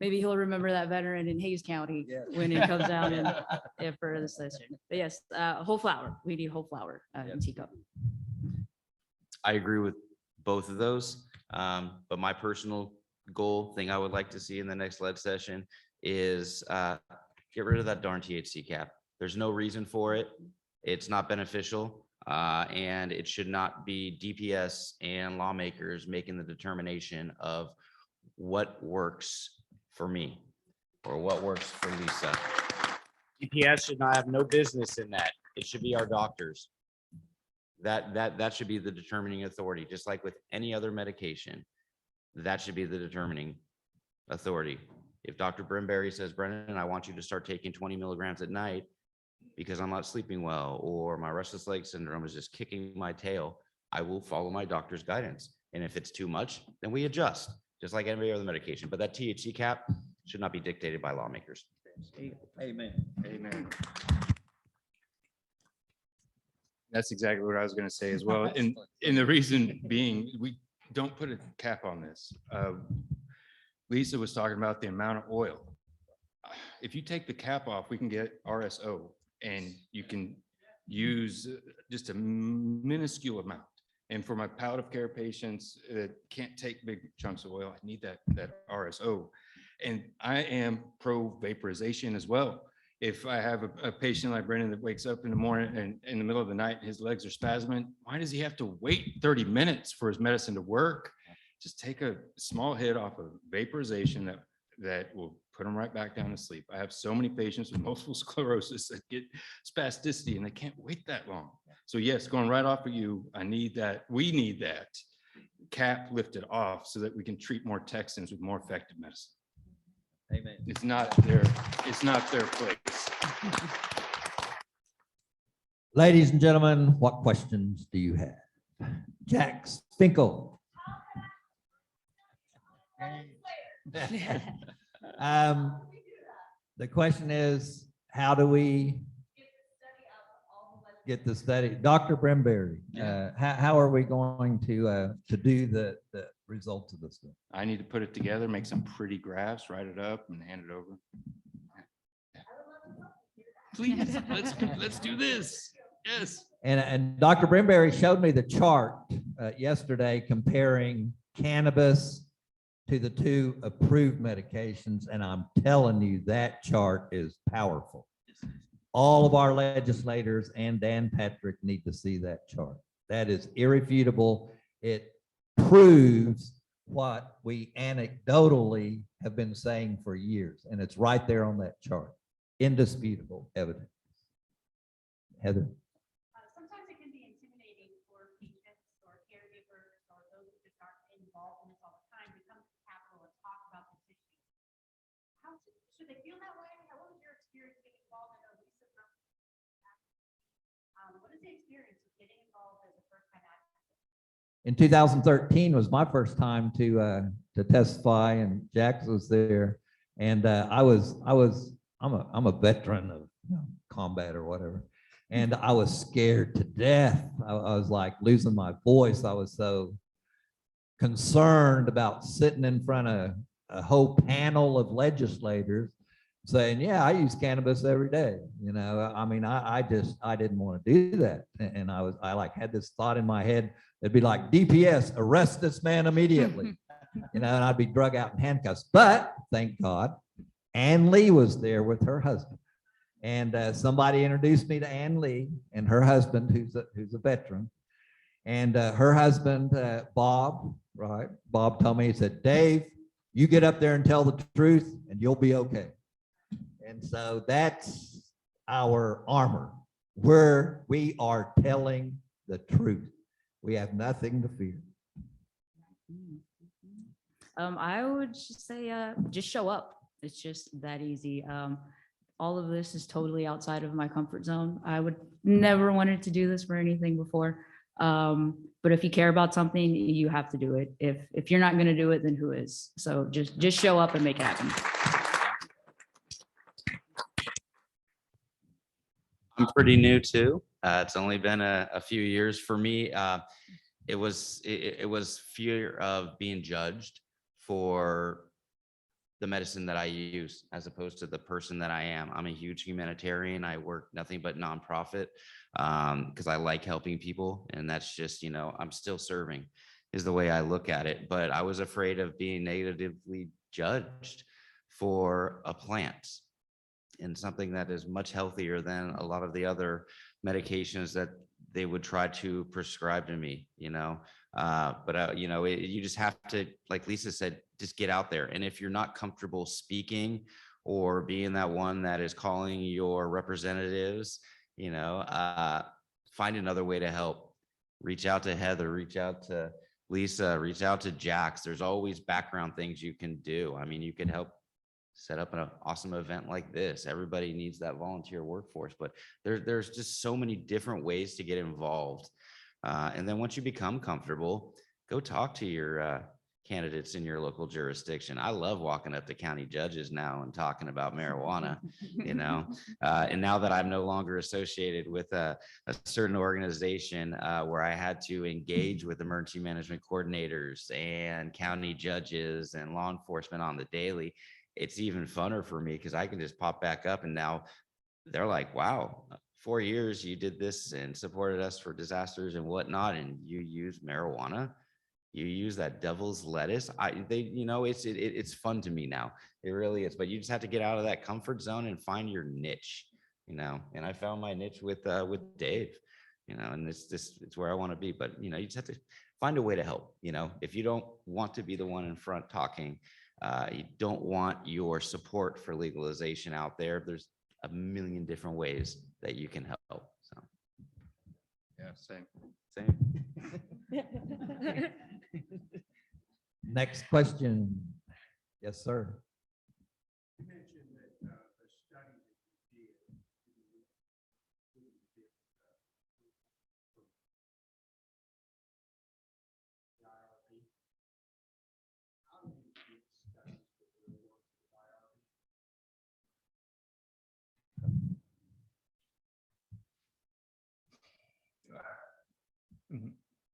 Maybe he'll remember that veteran in Hayes County when it comes down in for the session. But yes, whole flour. We need whole flour in teacup. I agree with both of those. But my personal goal thing I would like to see in the next lead session is get rid of that darn THC cap. There's no reason for it. It's not beneficial. And it should not be DPS and lawmakers making the determination of what works for me or what works for Lisa. DPS should not have no business in that. It should be our doctors. That should be the determining authority, just like with any other medication. That should be the determining authority. If Dr. Brimberry says, Brennan, I want you to start taking 20 milligrams at night because I'm not sleeping well, or my restless leg syndrome is just kicking my tail, I will follow my doctor's guidance. And if it's too much, then we adjust, just like every other medication. But that THC cap should not be dictated by lawmakers. Amen. Amen. That's exactly what I was going to say as well. And the reason being, we don't put a cap on this. Lisa was talking about the amount of oil. If you take the cap off, we can get RSO, and you can use just a minuscule amount. And for my palliative care patients that can't take big chunks of oil, I need that RSO. And I am pro vaporization as well. If I have a patient like Brendan that wakes up in the morning and in the middle of the night, his legs are spasming, why does he have to wait 30 minutes for his medicine to work? Just take a small hit off of vaporization that will put them right back down to sleep. I have so many patients with multiple sclerosis that get spasticity and they can't wait that long. So yes, going right off of you, I need that. We need that cap lifted off so that we can treat more Texans with more effective medicine. Amen. It's not their place. Ladies and gentlemen, what questions do you have? Jack Spinkle. The question is, how do we get the study? Dr. Brimberry, how are we going to do the results of this? I need to put it together, make some pretty graphs, write it up and hand it over. Please, let's do this. Yes. And Dr. Brimberry showed me the chart yesterday comparing cannabis to the two approved medications. And I'm telling you, that chart is powerful. All of our legislators and Dan Patrick need to see that chart. That is irrefutable. It proves what we anecdotally have been saying for years. And it's right there on that chart. Indisputable evidence. Heather. Sometimes it can be intimidating for patients or caregivers or those who just aren't involved in this all the time to come to the Capitol and talk about this issue. Should they feel that way? What was your experience getting involved? I know Lisa. What is the experience of getting involved as a first-time advocate? In 2013 was my first time to testify, and Jack was there, and I'm a veteran of combat or whatever, and I was scared to death. I was like losing my voice. I was so concerned about sitting in front of a whole panel of legislators saying, yeah, I use cannabis every day. I mean, I didn't want to do that. And I like had this thought in my head. It'd be like, DPS, arrest this man immediately. And I'd be drug out in handcuffs. But thank God, Ann Lee was there with her husband. And somebody introduced me to Ann Lee and her husband, who's a veteran. And her husband, Bob, right? Bob told me, he said, Dave, you get up there and tell the truth and you'll be okay. And so that's our armor, where we are telling the truth. We have nothing to fear. I would just say, just show up. It's just that easy. All of this is totally outside of my comfort zone. I would never wanted to do this for anything before. But if you care about something, you have to do it. If you're not going to do it, then who is? So just show up and make it happen. I'm pretty new too. It's only been a few years for me. It was fear of being judged for the medicine that I use, as opposed to the person that I am. I'm a huge humanitarian. I work nothing but nonprofit because I like helping people, and that's just, I'm still serving is the way I look at it. But I was afraid of being negatively judged for a plant and something that is much healthier than a lot of the other medications that they would try to prescribe to me, but you just have to, like Lisa said, just get out there. And if you're not comfortable speaking or being that one that is calling your representatives, find another way to help. Reach out to Heather, reach out to Lisa, reach out to Jax. There's always background things you can do. I mean, you can help set up an awesome event like this. Everybody needs that volunteer workforce, but there's just so many different ways to get involved. And then once you become comfortable, go talk to your candidates in your local jurisdiction. I love walking up to county judges now and talking about marijuana, and now that I'm no longer associated with a certain organization where I had to engage with emergency management coordinators and county judges and law enforcement on the daily, it's even funner for me because I can just pop back up and now they're like, wow, 4 years you did this and supported us for disasters and whatnot, and you use marijuana, you use that devil's lettuce. It's fun to me now. It really is. But you just have to get out of that comfort zone and find your niche, and I found my niche with Dave, and it's where I want to be. But you just have to find a way to help. If you don't want to be the one in front talking, you don't want your support for legalization out there, there's a million different ways that you can help. So Yeah, same. Next question. Yes, sir.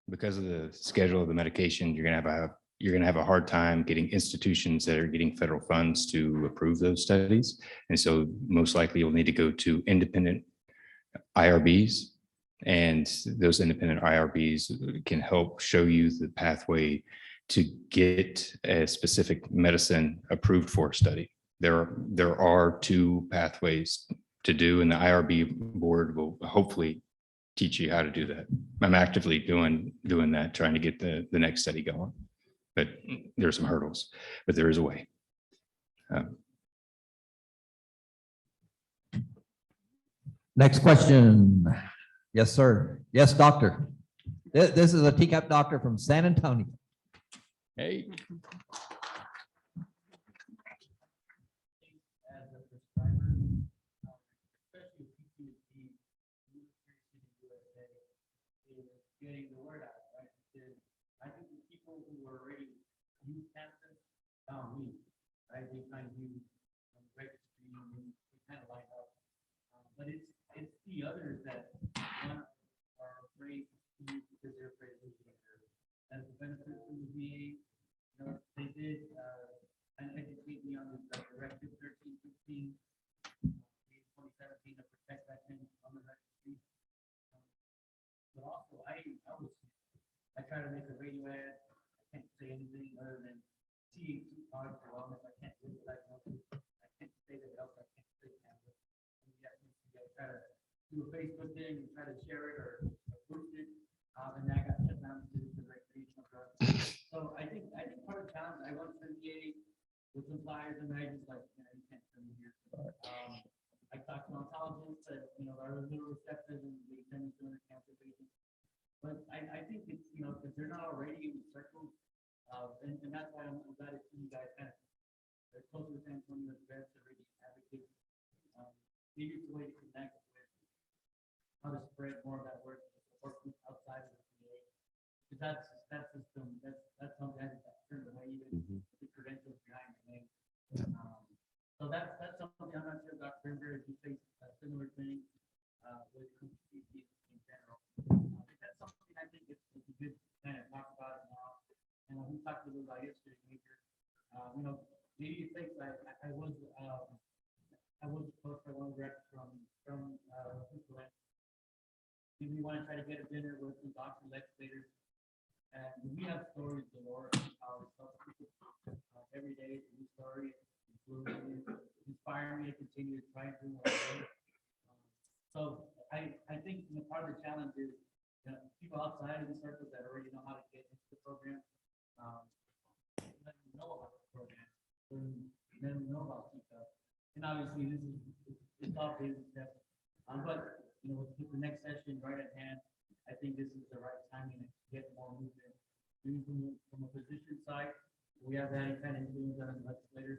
because of the schedule of the medication, you're gonna have a hard time getting institutions that are getting federal funds to approve those studies. And so most likely you'll need to go to independent IRBs. And those independent IRBs can help show you the pathway to get a specific medicine approved for a study. There are two pathways to do, and the IRB board will hopefully teach you how to do that. I'm actively doing that, trying to get the next study going. But there's some hurdles, but there is a way. Next question. Yes, sir. Yes, doctor. This is a teacup doctor from San Antonio. Hey. As a prescriber, especially PTSD, USA, is getting the word out, right? Because I think the people who are already use cannabis found me, right? They kind of use registry and we kind of line up. But it's the others that are afraid to use because they're afraid of losing their, as the benefit from the VA, you know, they did and educate me on this directive 1315, 2017 to protect veterans on the registry. But also, I try to make a radio ad. I can't say anything other than THC products for wellness. I can't do that. I can't say that else. I can't say cannabis. I try to do a Facebook thing and try to share it or post it. And that got shut down due to the recreational drugs. So I think part of the challenge, I went to the VA with some flyers and magazines like, you know, you can't send me here. I talked to oncologists that, you know, are a little receptive and they send me to their cancer patients. But I think it's, you know, because they're not already in the circle. And that's why I'm glad to see you guys kind of closer to San Antonio vets already advocate. Maybe it's a way to connect with how to spread more of that work outside of the VA. Because that's system, that's something that's turned away even the credentials behind the name. So that's something I'm not sure Dr. Brimberry, if you face a similar thing with PTSD in general. That's something I think it's a good kind of talk about it now. And we talked a little about yesterday, Major. You know, maybe you think I was approached by one rep from Switzerland. We want to try to get a dinner with some doctors, legislators. And we have stories galore of how every day is a new story. Inspire me to continue to try and do more. So I think, you know, part of the challenge is, you know, people outside of the circles that already know how to get into the program, let them know about the program, let them know about stuff. And obviously this is it's all business steps. But you know, with the next session right at hand, I think this is the right timing to get more movement. From a physician side, we have that kind of influence on legislators.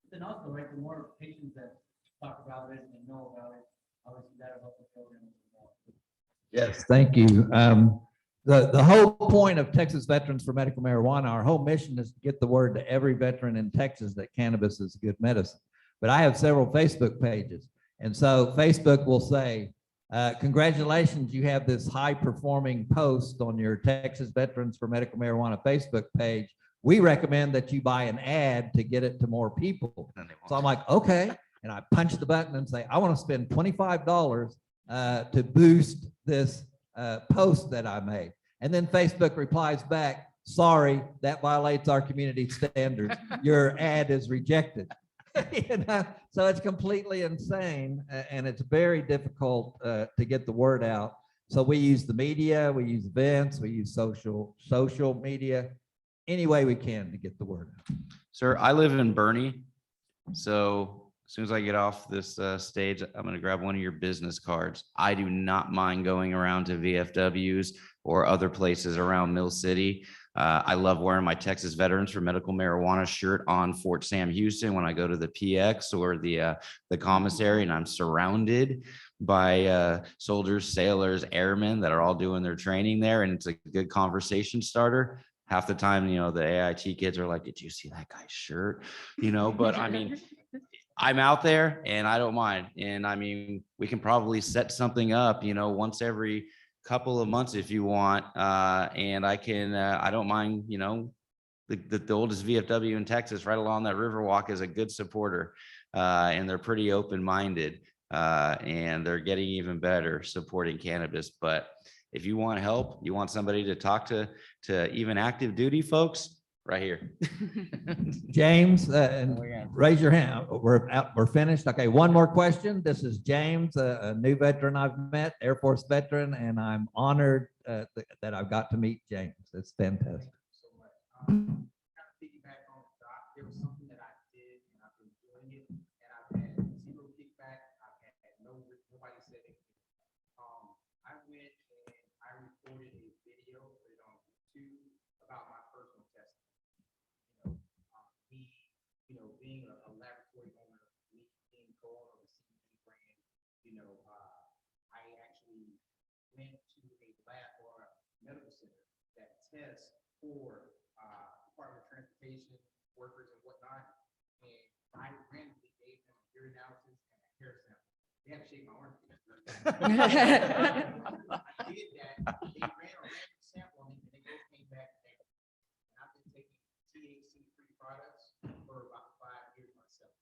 But then also, right, the more patients that talk about it and know about it, obviously that'll help the program as well. Yes, thank you. The whole point of Texas Veterans for Medical Marijuana, our whole mission is to get the word to every veteran in Texas that cannabis is good medicine. But I have several Facebook pages. And so Facebook will say, congratulations, you have this high performing post on your Texas Veterans for Medical Marijuana Facebook page. We recommend that you buy an ad to get it to more people. So I'm like, okay. And I punch the button and say, I want to spend $25 to boost this post that I made. And then Facebook replies back, sorry, that violates our community standards. Your ad is rejected. You know? So it's completely insane, and it's very difficult to get the word out. So we use the media, we use events, we use social media, any way we can to get the word out. Sir, I live in Bernie, so as soon as I get off this stage, I'm going to grab one of your business cards. I do not mind going around to VFWs or other places around Mill City. I love wearing my Texas Veterans for Medical Marijuana shirt on Fort Sam Houston when I go to the PX or the commissary, and I'm surrounded by soldiers, sailors, airmen that are all doing their training there, and it's a good conversation starter. Half the time, you know, the AIT kids are like, did you see that guy's shirt? You know, but I mean, I'm out there and I don't mind. And I mean, we can probably set something up, you know, once every couple of months if you want. And I can, I don't mind, you know, the oldest VFW in Texas, right along that Riverwalk, is a good supporter. And they're pretty open-minded, and they're getting even better supporting cannabis. But if you want help, you want somebody to talk to even active duty folks, right here. James, and raise your hand. We're finished. Okay, one more question. This is James, a new veteran I've met, Air Force veteran, and I'm honored that I've got to meet James. It's fantastic. So much. Kind of piggyback on Doc, there was something that I did and I've been doing it and I've had zero kickback. I've had nobody said anything. I went and I recorded a video, put it on YouTube about my personal testimony. Me, being a laboratory owner, me being co-owner of a CBD brand, I actually went to a lab or a medical center that tests for Department of Transportation workers and whatnot, and I randomly gave them a urine analysis and a hair sample. They had to shake my arm. I did that. They ran a random sample on me, and they both came back negative. And I've been taking THC-free products for about 5 years myself.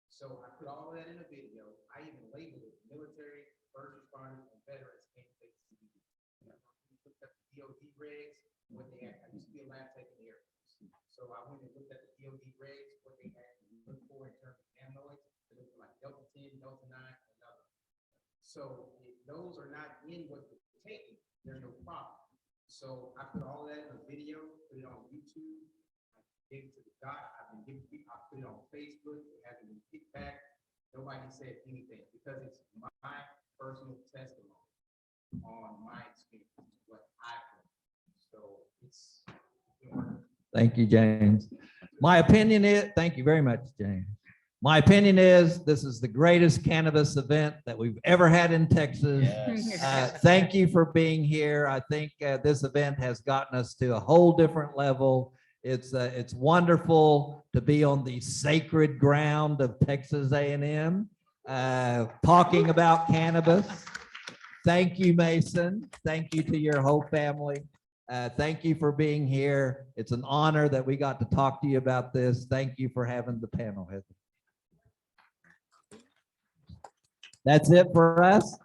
So I put all of that in a video. I even labeled it military, first responders, and veterans can't take CBD. We looked up the DOD regs, what they had. I used to be a lab tech in the Air Force. So I went and looked at the DOD regs, what they had to look for in terms of amyloids. They looked like Delta 10, Delta 9, and other. So if those are not in what you're taking, there's no problem. So I put all that in a video, put it on YouTube. I gave it to the doc. I put it on Facebook. It hasn't been kicked back. Nobody said anything because it's my personal testimony on my experience, what I've done. So it's Thank you, James. My opinion is, thank you very much, James. My opinion is this is the greatest cannabis event that we've ever had in Texas. Thank you for being here. I think this event has gotten us to a whole different level. It's wonderful to be on the sacred ground of Texas A&M, talking about cannabis. Thank you, Mason. Thank you to your whole family. Thank you for being here. It's an honor that we got to talk to you about this. Thank you for having the panel, Heather. That's it for us.